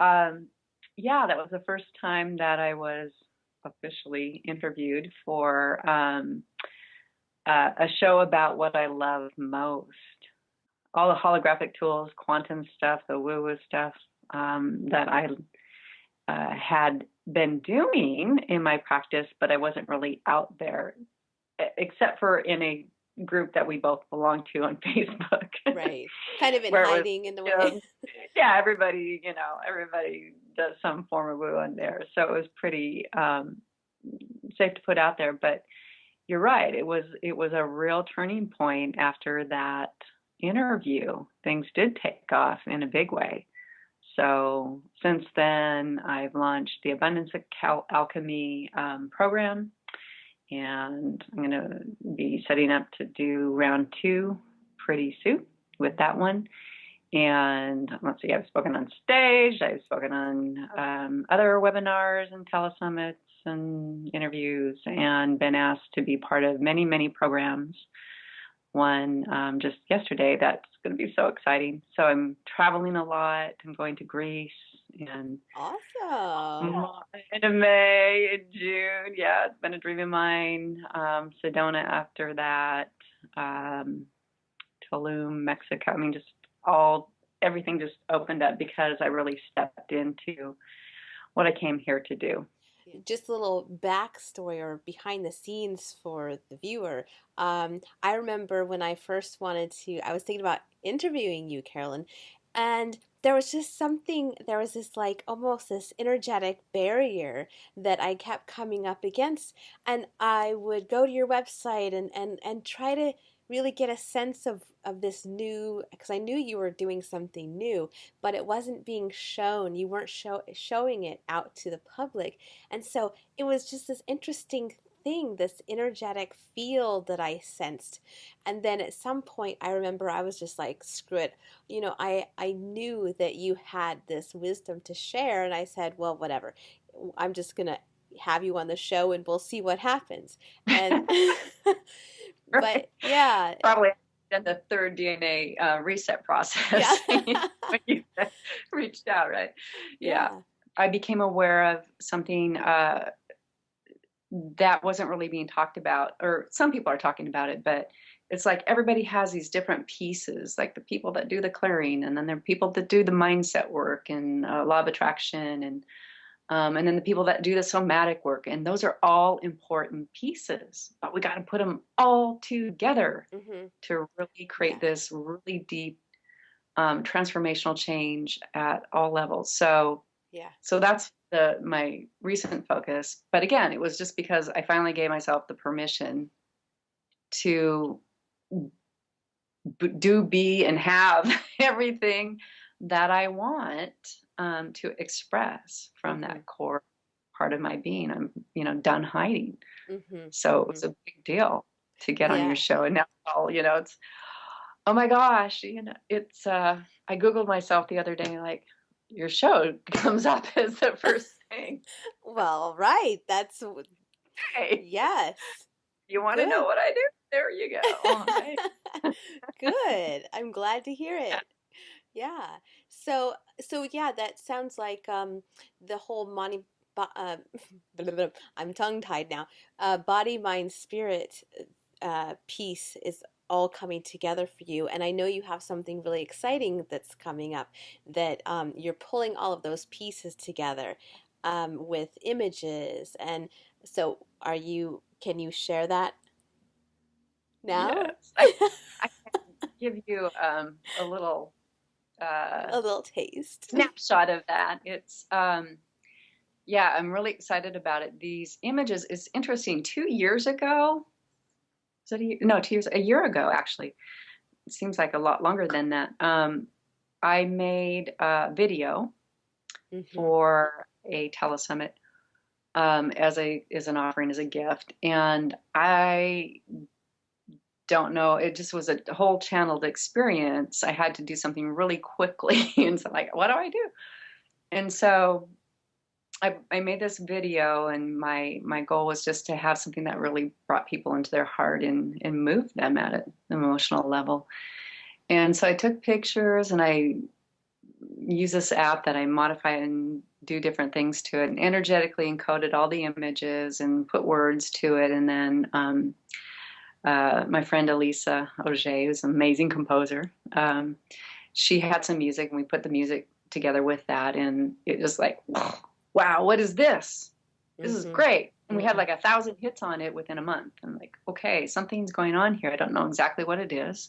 D: um, yeah, that was the first time that I was officially interviewed for a show about what I love most. All the holographic tools, quantum stuff, the woo-woo stuff that I had been doing in my practice, but I wasn't really out there, except for in a group that we both belong to on Facebook.
A: Right. Kind of in
D: where it was,
A: hiding in a way.
D: yeah, everybody does some form of woo on there. So it was pretty safe to put out there. But you're right. It was a real turning point after that interview. Things did take off in a big way. So since then, I've launched the Abundance Alchemy program, and I'm going to be setting up to do round 2 pretty soon with that one. And let's see, I've spoken on stage, I've spoken on other webinars and telesummits and interviews, and been asked to be part of many, many programs. One just yesterday that's going to be so exciting. So I'm traveling a lot. I'm going to Greece and
A: Awesome.
D: in May, in June. Yeah, it's been a dream of mine. Sedona after that, Tulum, Mexico. I mean, just everything just opened up because I really stepped into what I came here to do.
A: Just a little backstory or behind the scenes for the viewer. I remember when I first I was thinking about interviewing you, Carolyn, and there was this like almost this energetic barrier that I kept coming up against. And I would go to your website and try to really get a sense of this new, because I knew you were doing something new, but it wasn't being shown. You weren't showing it out to the public. And so it was just this interesting thing, this energetic field that I sensed. And then at some point, I remember I was just like, screw it. I knew that you had this wisdom to share. And I said, well, whatever. I'm just going to have you on the show and we'll see what happens. And, but yeah.
D: Probably done the third DNA reset process
A: Yeah.
D: when you reached out, right? Yeah. I became aware of something that wasn't really being talked about, or some people are talking about it, but it's like everybody has these different pieces, like the people that do the clearing, and then there are people that do the mindset work and law of attraction, and then the people that do the somatic work, and those are all important pieces, but we got to put them all together to really create this really deep transformational change at all levels. So that's my recent focus. But again, it was just because I finally gave myself the permission to be, and have everything that I want to express from that core part of my being. I'm, done hiding. So it was a big deal to get on your show. And now it's, oh my gosh, it's, I Googled myself the other day, like, your show comes up as the first thing.
A: Well, right. That's,
D: hey,
A: yes.
D: You want to know what I do? There you go. Right.
A: Good. I'm glad to hear it. Yeah. So yeah, that sounds like the whole I'm tongue tied now. Body, mind, spirit piece is all coming together for you. And I know you have something really exciting that's coming up, that you're pulling all of those pieces together with images. And so can you share that now?
D: Yes, I can give you a little
A: A little taste.
D: snapshot of that. It's yeah, I'm really excited about it. These images, it's interesting. 2 years ago, is it no, 2 years, a year ago actually. It seems like a lot longer than that. I made a video for a telesummit as an offering, as a gift, and I don't know, it just was a whole channeled experience. I had to do something really quickly, and so like, what do I do? And so I made this video, and my goal was just to have something that really brought people into their heart and moved them at an emotional level. And so I took pictures, and I use this app that I modify and do different things to it, and energetically encoded all the images and put words to it. And then my friend Elisa Auger, who's an amazing composer, she had some music, and we put the music together with that, and it was like, wow, what is this? This is great. And we had like 1,000 hits on it within a month. I'm like, okay, something's going on here. I don't know exactly what it is.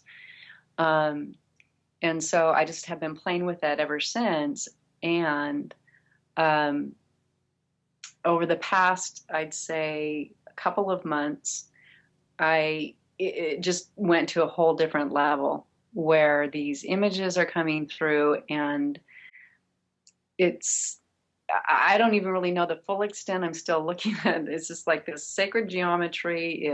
D: And so I just have been playing with that ever since. And over the past, I'd say, a couple of months, it just went to a whole different level where these images are coming through, and I don't even really know the full extent. I'm still looking at it. It's just like this sacred geometry.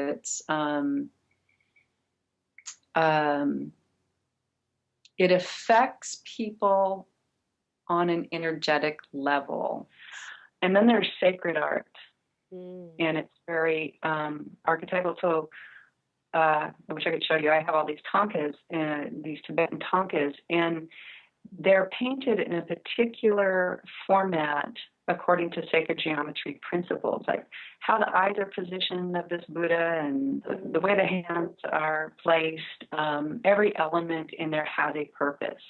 D: It affects people on an energetic level. And then there's sacred art, and it's very archetypal. So I wish I could show you. I have all these tankas, these Tibetan tankas, and they're painted in a particular format according to sacred geometry principles, like how the eyes are positioned of this Buddha and the way the hands are placed. Every element in there has a purpose.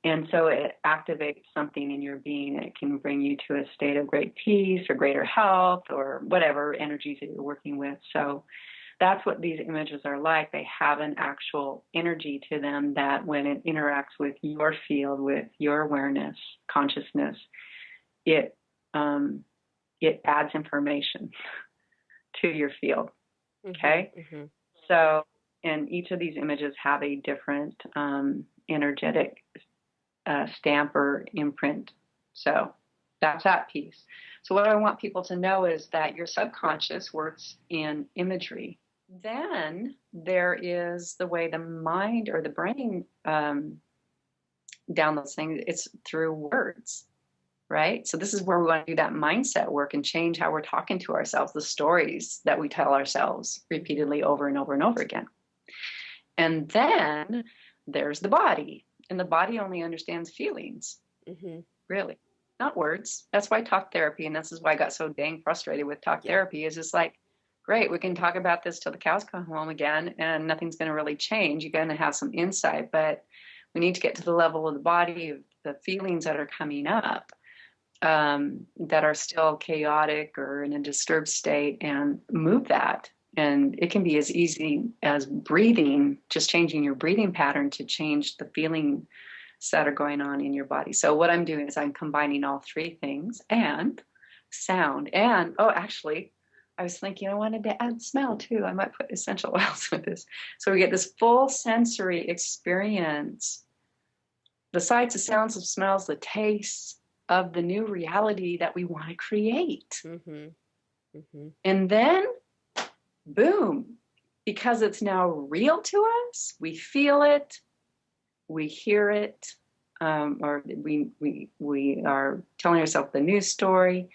D: And so it activates something in your being. It can bring you to a state of great peace or greater health or whatever energies that you're working with. So that's what these images are like. They have an actual energy to them that when it interacts with your field, with your awareness, consciousness, it adds information to your field. Okay? So, and each of these images have a different energetic stamp or imprint. So that's that piece. So what I want people to know is that your subconscious works in imagery. Then there is the way the mind or the brain downloads things. It's through words, right? So this is where we want to do that mindset work and change how we're talking to ourselves, the stories that we tell ourselves repeatedly over and over and over again. And then there's the body. And the body only understands feelings, really, not words. That's why talk therapy, and this is why I got so dang frustrated with talk therapy, is it's like, great, we can talk about this till the cows come home again, and nothing's going to really change. You're going to have some insight, but we need to get to the level of the body, of the feelings that are coming up, that are still chaotic or in a disturbed state, and move that. And it can be as easy as breathing, just changing your breathing pattern to change the feelings that are going on in your body. So what I'm doing is I'm combining all three things, and sound. And, actually, I was thinking I wanted to add smell too. I might put essential oils with this. So we get this full sensory experience, the sights, the sounds, the smells, the tastes of the new reality that we want to create. And then boom, because it's now real to us, we feel it, we hear it, or we are telling ourselves the news story,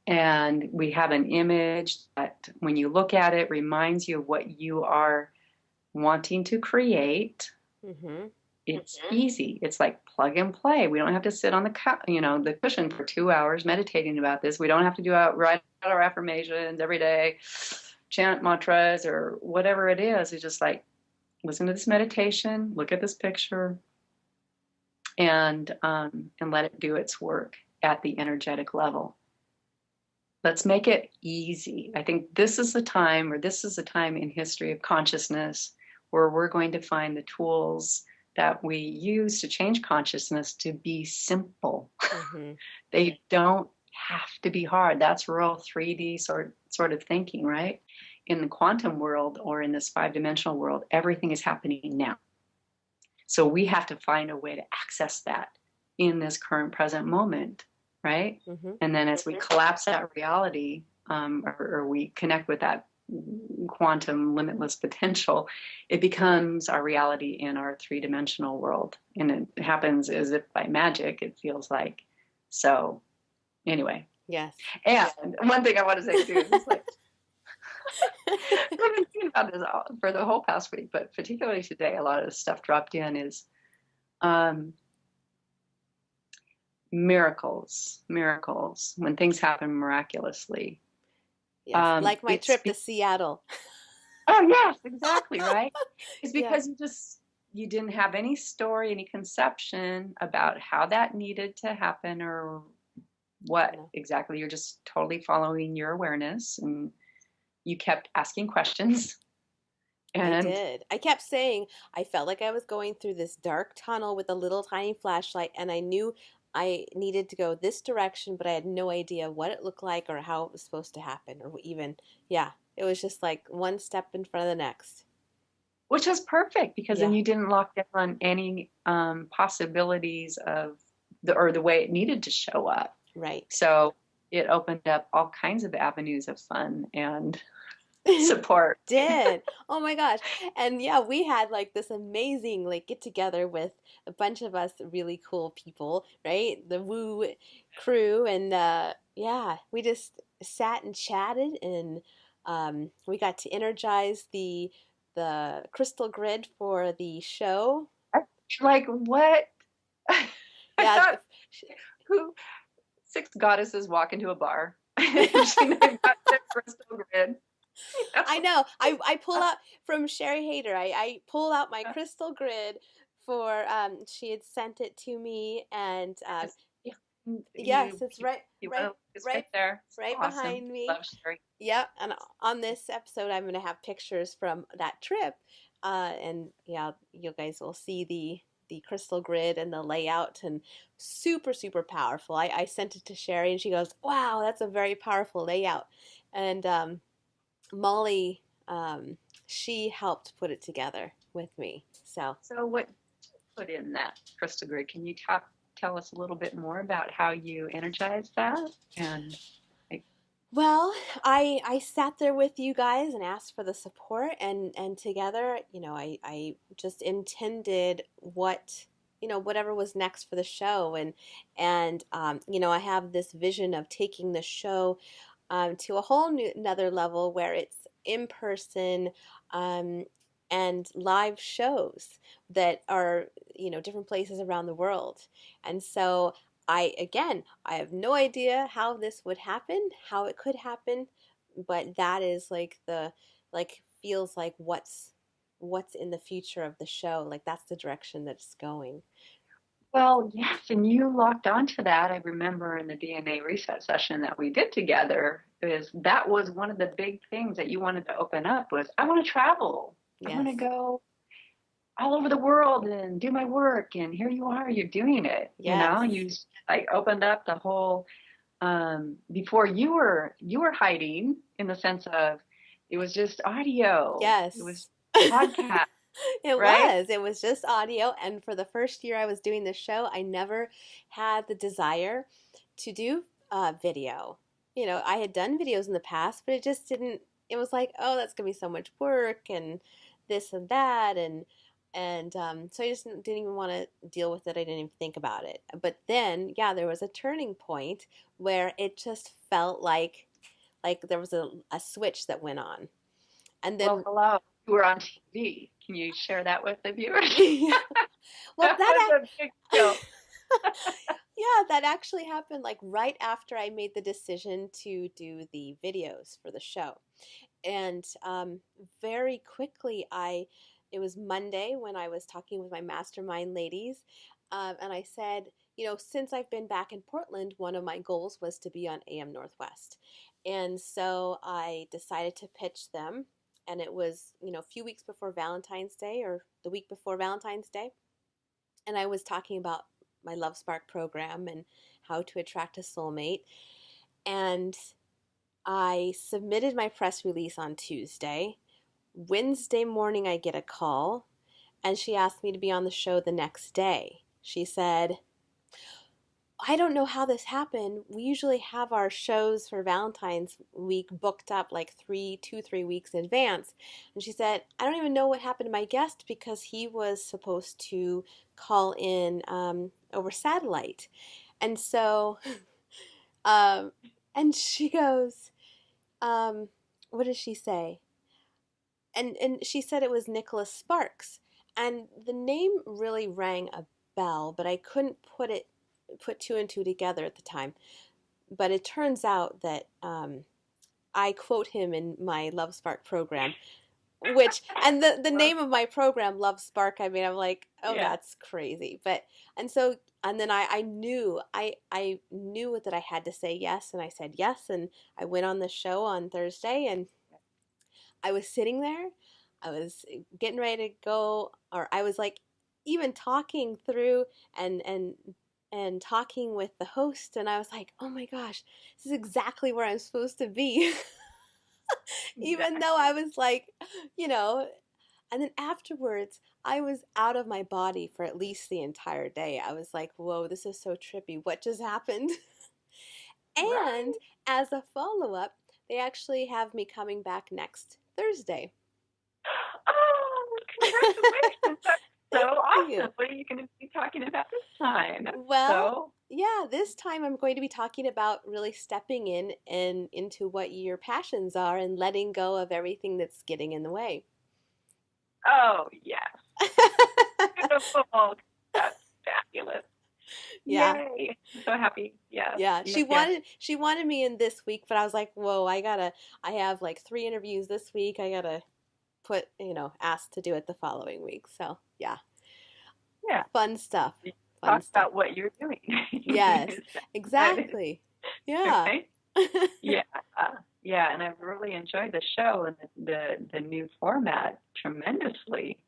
D: and we have an image that when you look at it reminds you of what you are wanting to create. It's easy. It's like plug and play. We don't have to sit on the cushion for 2 hours meditating about this. We don't have to write out our affirmations every day, chant mantras or whatever it is. It's just like, listen to this meditation, look at this picture, and let it do its work at the energetic level. Let's make it easy. I think this is the time, or this is the time in history of consciousness where we're going to find the tools that we use to change consciousness to be simple.
A: Mm-hmm.
D: They don't have to be hard. That's real 3D sort of thinking, right? In the quantum world, or in this 5-dimensional world, everything is happening now. So we have to find a way to access that in this current present moment, right?
A: Mm-hmm.
D: And then as we collapse that reality, or we connect with that quantum limitless potential, it becomes our reality in our 3-dimensional world. And it happens as if by magic, it feels like. So anyway.
A: Yes.
D: And one thing I want to say too is it's like, I've been thinking about this for the whole past week, but particularly today, a lot of the stuff dropped in is miracles, when things happen miraculously.
A: Yes, like my trip to Seattle.
D: Oh, yes, exactly, right? It's because
A: Yeah.
D: you didn't have any story, any conception about how that needed to happen or what exactly. You're just totally following your awareness, and you kept asking questions. And
A: I did. I kept saying, I felt like I was going through this dark tunnel with a little tiny flashlight, and I knew I needed to go this direction, but I had no idea what it looked like or how it was supposed to happen, or even, it was just like one step in front of the next.
D: Which is perfect, because then you didn't lock down on any possibilities of the way it needed to show up.
A: Right.
D: So it opened up all kinds of avenues of fun and support.
A: Did. Oh my gosh. And we had like this amazing like get together with a bunch of us really cool people, right? The Woo crew, and we just sat and chatted, and we got to energize the crystal grid for the show.
D: Like what?
A: Yeah.
D: Who 6 goddesses walk into a bar and they've got the crystal grid.
A: I know. I pull out from Sherry Hayter. I pull out my crystal grid for she had sent it to me, and yes, it's right
D: there. It's
A: right
D: awesome.
A: behind me.
D: Love Sherry.
A: Yep. And on this episode, I'm going to have pictures from that trip, and you guys will see the crystal grid and the layout, and super super powerful. I sent it to Sherry, and she goes, "Wow, that's a very powerful layout," and Molly, she helped put it together with me. So
D: what you put in that crystal grid? Can you tell us a little bit more about how you energized that? And
A: well, I sat there with you guys and asked for the support, and together, I just intended whatever was next for the show, and I have this vision of taking the show to a whole another level where it's in person, and live shows that are different places around the world. And so I have no idea how this would happen, how it could happen, but that is feels like what's in the future of the show. Like that's the direction that it's going.
D: Well, yes, and you locked onto that. I remember in the DNA reset session that we did together, that was one of the big things that you wanted to open up was, I want to travel.
A: Yes.
D: I want to go all over the world and do my work. And here you are, you're doing it.
A: Yes.
D: You opened up the whole, before you were hiding, in the sense of it was just audio.
A: Yes.
D: It was podcast.
A: It was just audio, and for the first year I was doing this show, I never had the desire to do video. I had done videos in the past, but it just didn't. It was like, oh, that's gonna be so much work and this and that, and so I just didn't even want to deal with it. I didn't even think about it. But then, there was a turning point where it just felt like there was a switch that went on, and then
D: hello. You were on TV. Can you share that with the viewers?
A: Well,
D: that was a big deal.
A: That actually happened right after I made the decision to do the videos for the show. And very quickly, it was Monday when I was talking with my mastermind ladies, and I said, since I've been back in Portland, one of my goals was to be on AM Northwest. And so I decided to pitch them. And it was, a few weeks before Valentine's Day or the week before Valentine's Day. And I was talking about my Love Spark program and how to attract a soulmate. And I submitted my press release on Tuesday. Wednesday morning, I get a call, and she asked me to be on the show the next day. She said, I don't know how this happened. We usually have our shows for Valentine's week booked up like 3 weeks in advance. And she said, I don't even know what happened to my guest because he was supposed to call in over satellite. And so, and she goes, what did she say? And she said it was Nicholas Sparks. And the name really rang a bell, but I couldn't put two and two together at the time. But it turns out that I quote him in my Love Spark program, and the name of my program, Love Spark, I mean, I'm like, oh,
D: Yeah.
A: that's crazy. And then I knew that I had to say yes, and I said yes, and I went on the show on Thursday, and I was sitting there, I was getting ready to go, or I was like even talking through and talking with the host, and I was like, oh my gosh, this is exactly where I'm supposed to be. Even though I was like, you know, and then afterwards, I was out of my body for at least the entire day. I was like, whoa, this is so trippy. What just happened?
D: Right.
A: And as a follow up, they actually have me coming back next Thursday.
D: Oh, congratulations. That's so
A: Thank
D: awesome.
A: you.
D: What are you going to be talking about this time? That's
A: Well,
D: so
A: yeah, this time I'm going to be talking about really stepping in and into what your passions are and letting go of everything that's getting in the way.
D: Oh, yes. Beautiful. That's fabulous.
A: Yeah.
D: Yay. I'm so happy. Yes.
A: Yeah,
D: Yes.
A: she wanted me in this week, but I was like, "Whoa, I have like 3 interviews this week. I gotta ask to do it the following week." So, yeah,
D: Yeah.
A: fun stuff.
D: You
A: Fun
D: talk
A: stuff.
D: about what you're doing.
A: Yes,
D: That is
A: exactly. Yeah.
D: okay. Yeah. Yeah, and I've really enjoyed the show and the new format tremendously.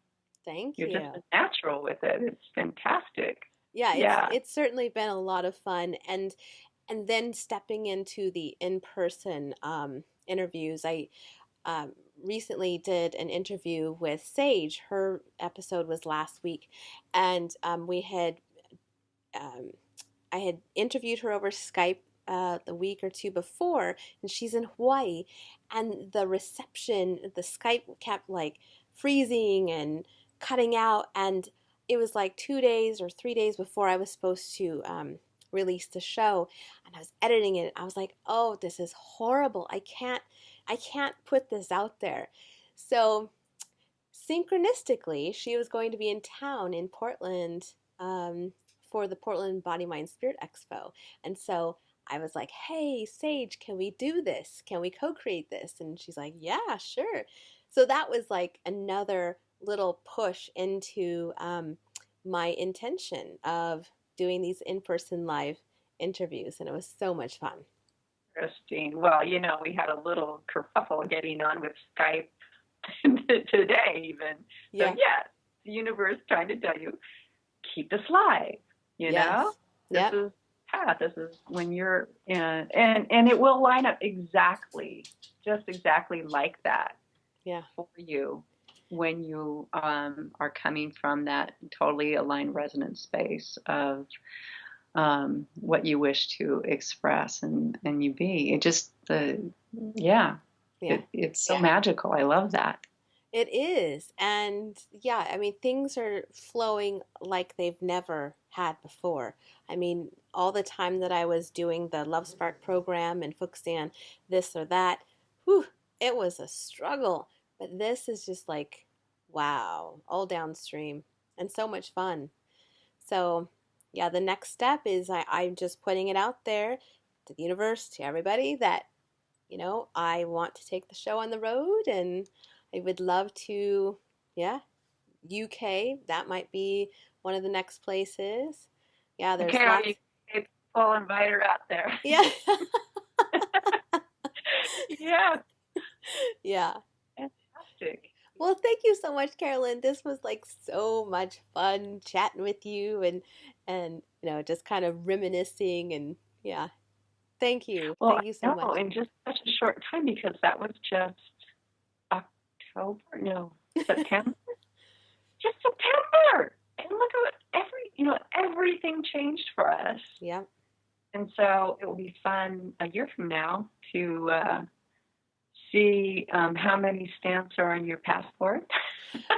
A: Thank
D: You're just
A: you.
D: a natural with it. It's fantastic.
A: Yeah,
D: Yeah.
A: it's certainly been a lot of fun, and then stepping into the in-person interviews. I recently did an interview with Sage. Her episode was last week, and um, I had interviewed her over Skype the week or two before, and she's in Hawaii, and the reception, the Skype kept like freezing and cutting out, and it was like 2 days or 3 days before I was supposed to release the show, and I was editing it. I was like, "Oh, this is horrible. I can't put this out there." So synchronistically, she was going to be in town in Portland for the Portland Body Mind Spirit Expo. And so I was like, hey, Sage, can we do this? Can we co create this? And she's like, yeah, sure. So that was like another little push into my intention of doing these in person live interviews. And it was so much fun.
D: Interesting. Well, we had a little kerfuffle getting on with Skype today, even. So,
A: Yeah.
D: yes, the universe trying to tell you, keep this live.
A: Yes.
D: This
A: Yep.
D: is this is when you're in, and it will line up just exactly like that.
A: Yeah.
D: For you when you are coming from that totally aligned resonance space of what you wish to express and you be. It just it's so magical. I love that.
A: It is. And yeah, I mean, things are flowing like they've never had before. I mean, all the time that I was doing the Love Spark program and focusing on this or that, whew, it was a struggle. But this is just like, wow, all downstream and so much fun. So, yeah, the next step is I'm just putting it out there to the universe, to everybody, that I want to take the show on the road, and I would love to, yeah, UK, that might be one of the next places. Yeah, there's
D: Okay, all
A: lots.
D: you full inviter out there.
A: Yeah.
D: Yeah,
A: Yeah.
D: fantastic.
A: Well, thank you so much, Carolyn. This was like so much fun chatting with you and just kind of reminiscing and yeah. Thank you.
D: Well,
A: Thank you
D: I
A: so
D: know
A: much.
D: in just such a short time because that was just October, no, September, just September. And look at everything changed for us.
A: Yeah.
D: And so it will be fun a year from now to see how many stamps are on your passport.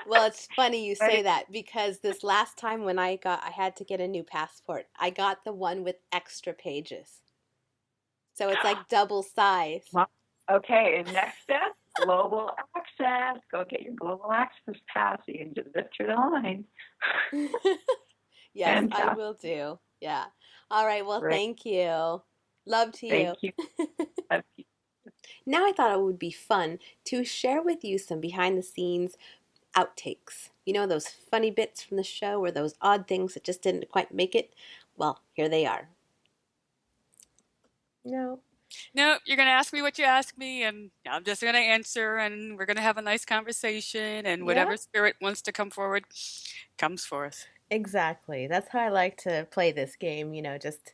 A: Well, it's funny you
D: But
A: say that because this last time when I had to get a new passport, I got the one with extra pages. So it's like double size.
D: okay, and next step, global access. Go get your global access pass so you can just zip through the line.
A: Yes, I
D: Fantastic.
A: will do. Yeah. All right. Well,
D: Great.
A: thank you. Love to you.
D: Thank you. Love you.
A: Now I thought it would be fun to share with you some behind the scenes outtakes. You know, those funny bits from the show or those odd things that just didn't quite make it? Well, here they are. No.
E: No, you're going to ask me what you ask me, and I'm just going to answer, and we're going to have a nice conversation, and whatever spirit wants to come forward comes forth.
A: Exactly. That's how I like to play this game, just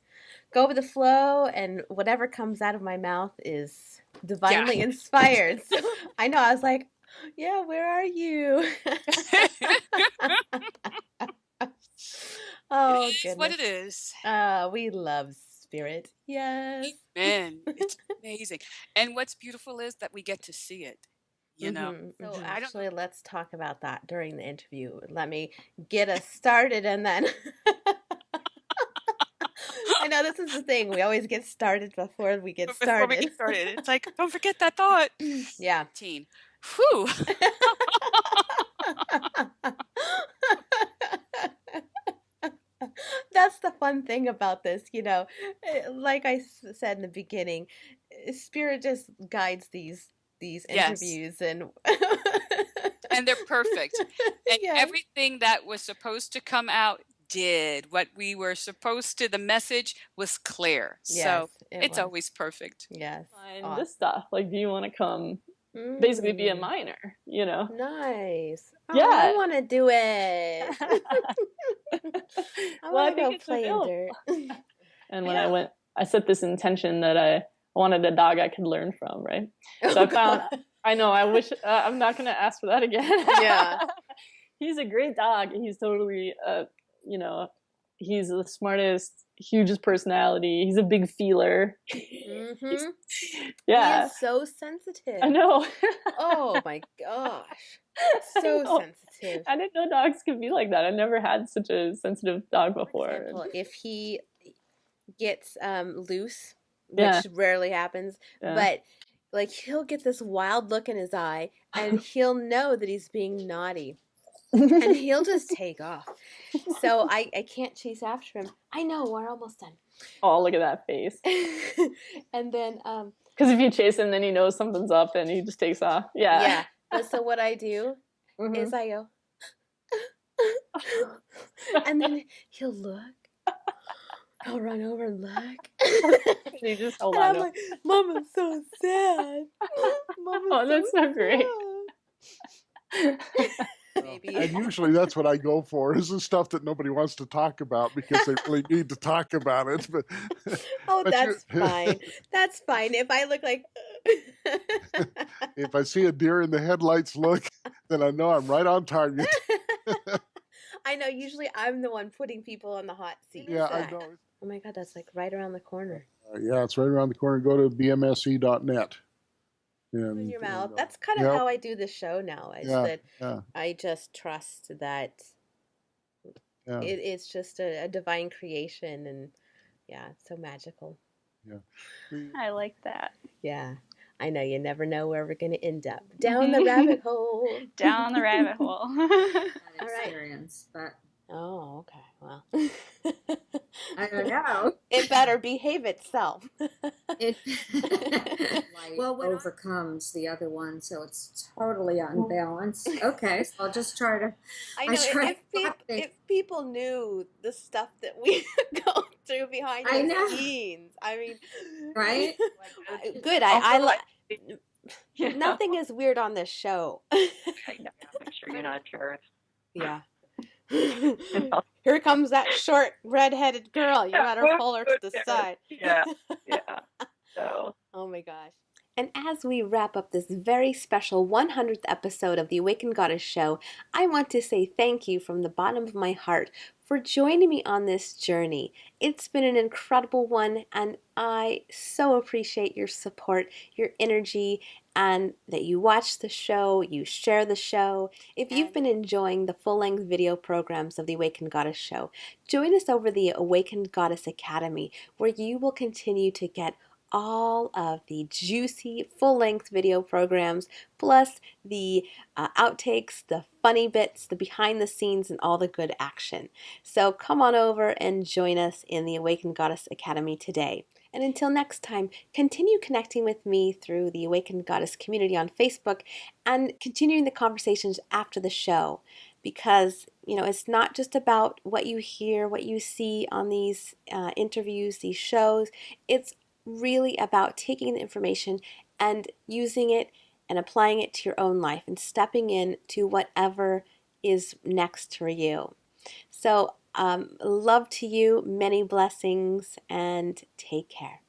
A: go with the flow, and whatever comes out of my mouth is divinely inspired. So I know, I was like, yeah, where are you? Oh,
E: it is
A: goodness.
E: what it is.
A: We love spirit. Yes.
E: Amen. It's amazing. And what's beautiful is that we get to see it.
A: So actually, let's talk about that during the interview. Let me get us started and then I know this is the thing. We always get started before we get started.
E: Before we get started. It's like, don't forget that thought.
A: Yeah.
E: Teen. Whew.
A: That's the fun thing about this, like I said in the beginning, spirit just guides these interviews and
E: they're perfect. And
A: yes.
E: everything that was supposed to come out did. What we were supposed to, the message was clear.
A: Yes,
E: so it's always perfect.
A: Yes.
F: Find this stuff. Like, do you want to come basically be a minor,
A: Nice. Oh,
F: Yeah.
A: I want to do it. I want to go play in dirt.
F: And when I set this intention that I wanted a dog I could learn from, right? So I found, I know, I wish, I'm not going to ask for that again.
A: Yeah.
F: He's a great dog. He's totally, he's the smartest, hugest personality. He's a big feeler.
A: Mm-hmm.
F: Yeah.
A: He is so sensitive.
F: I know.
A: Oh my gosh. So sensitive.
F: I didn't know dogs could be like that. I never had such a sensitive dog before.
A: For example, if he gets loose, which rarely happens, but like he'll get this wild look in his eye and he'll know that he's being naughty. And he'll just take off. So I can't chase after him. I know, we're almost done.
F: Oh, look at that face.
A: And then
F: because if you chase him, then he knows something's up and he just takes off. Yeah.
A: Yeah. But so what I do is I go and then he'll look. I'll run over and look.
F: You just hold
A: and
F: on.
A: I'm like, Mama's so sad. Mama's
F: that's so great.
A: Maybe.
G: And usually that's what I go for, is the stuff that nobody wants to talk about because they really need to talk about it. But
A: that's fine. That's fine. If I look like
G: if I see a deer in the headlights look, then I know I'm right on target.
A: I know, usually I'm the one putting people on the hot seat.
G: Yeah, I know.
A: Oh my God, that's like right around the corner.
G: Yeah, it's right around the corner. Go to bmse.net.
A: In your mouth. That's kind of how I do the show now. I just trust that it's just a divine creation, and it's so magical.
B: Yeah, I like that.
A: Yeah, I know. You never know where we're going to end up. Down the rabbit hole.
B: Down the rabbit hole.
A: All right.
H: Experience, but
A: Oh, okay. Well,
H: I don't know.
A: It better behave itself.
H: It light overcomes the other one, so it's totally unbalanced. Okay, so I'll just try to.
A: I know if people knew the stuff that we go through behind the scenes, I mean,
H: right?
A: Good. Nothing is weird on this show.
D: I know. I'm sure you're not sure.
A: Yeah. Here comes that short red-headed girl. You better pull her to the side.
D: Yeah. So.
A: Oh my gosh. And as we wrap up this very special 100th episode of the Awakened Goddess Show, I want to say thank you from the bottom of my heart for joining me on this journey. It's been an incredible one, and I so appreciate your support, your energy, and that you watch the show, you share the show. If you've been enjoying the full-length video programs of the Awakened Goddess Show, join us over the Awakened Goddess Academy, where you will continue to get all of the juicy full-length video programs, plus the outtakes, the funny bits, the behind the scenes, and all the good action. So come on over and join us in the Awakened Goddess Academy today. And until next time, continue connecting with me through the Awakened Goddess community on Facebook and continuing the conversations after the show. Because, it's not just about what you hear, what you see on these interviews, these shows. It's really about taking the information and using it and applying it to your own life and stepping in to whatever is next for you. So, love to you, many blessings, and take care.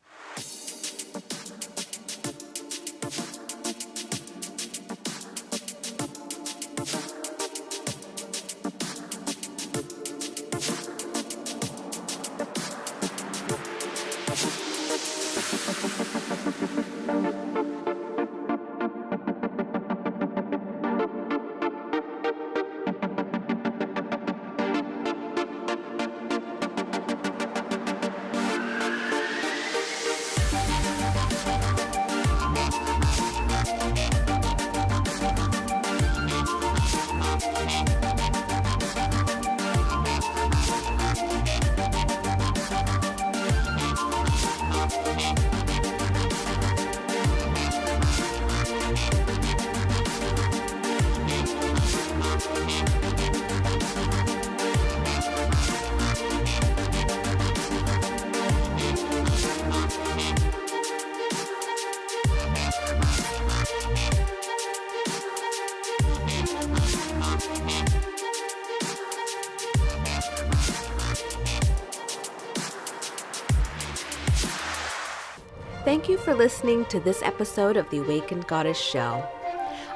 A: Thank you for listening to this episode of the Awakened Goddess Show.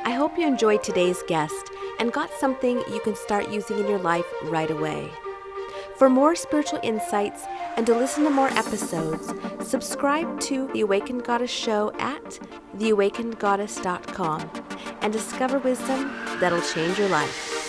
A: I hope you enjoyed today's guest and got something you can start using in your life right away. For more spiritual insights and to listen to more episodes, subscribe to The Awakened Goddess Show at theawakenedgoddess.com and discover wisdom that'll change your life.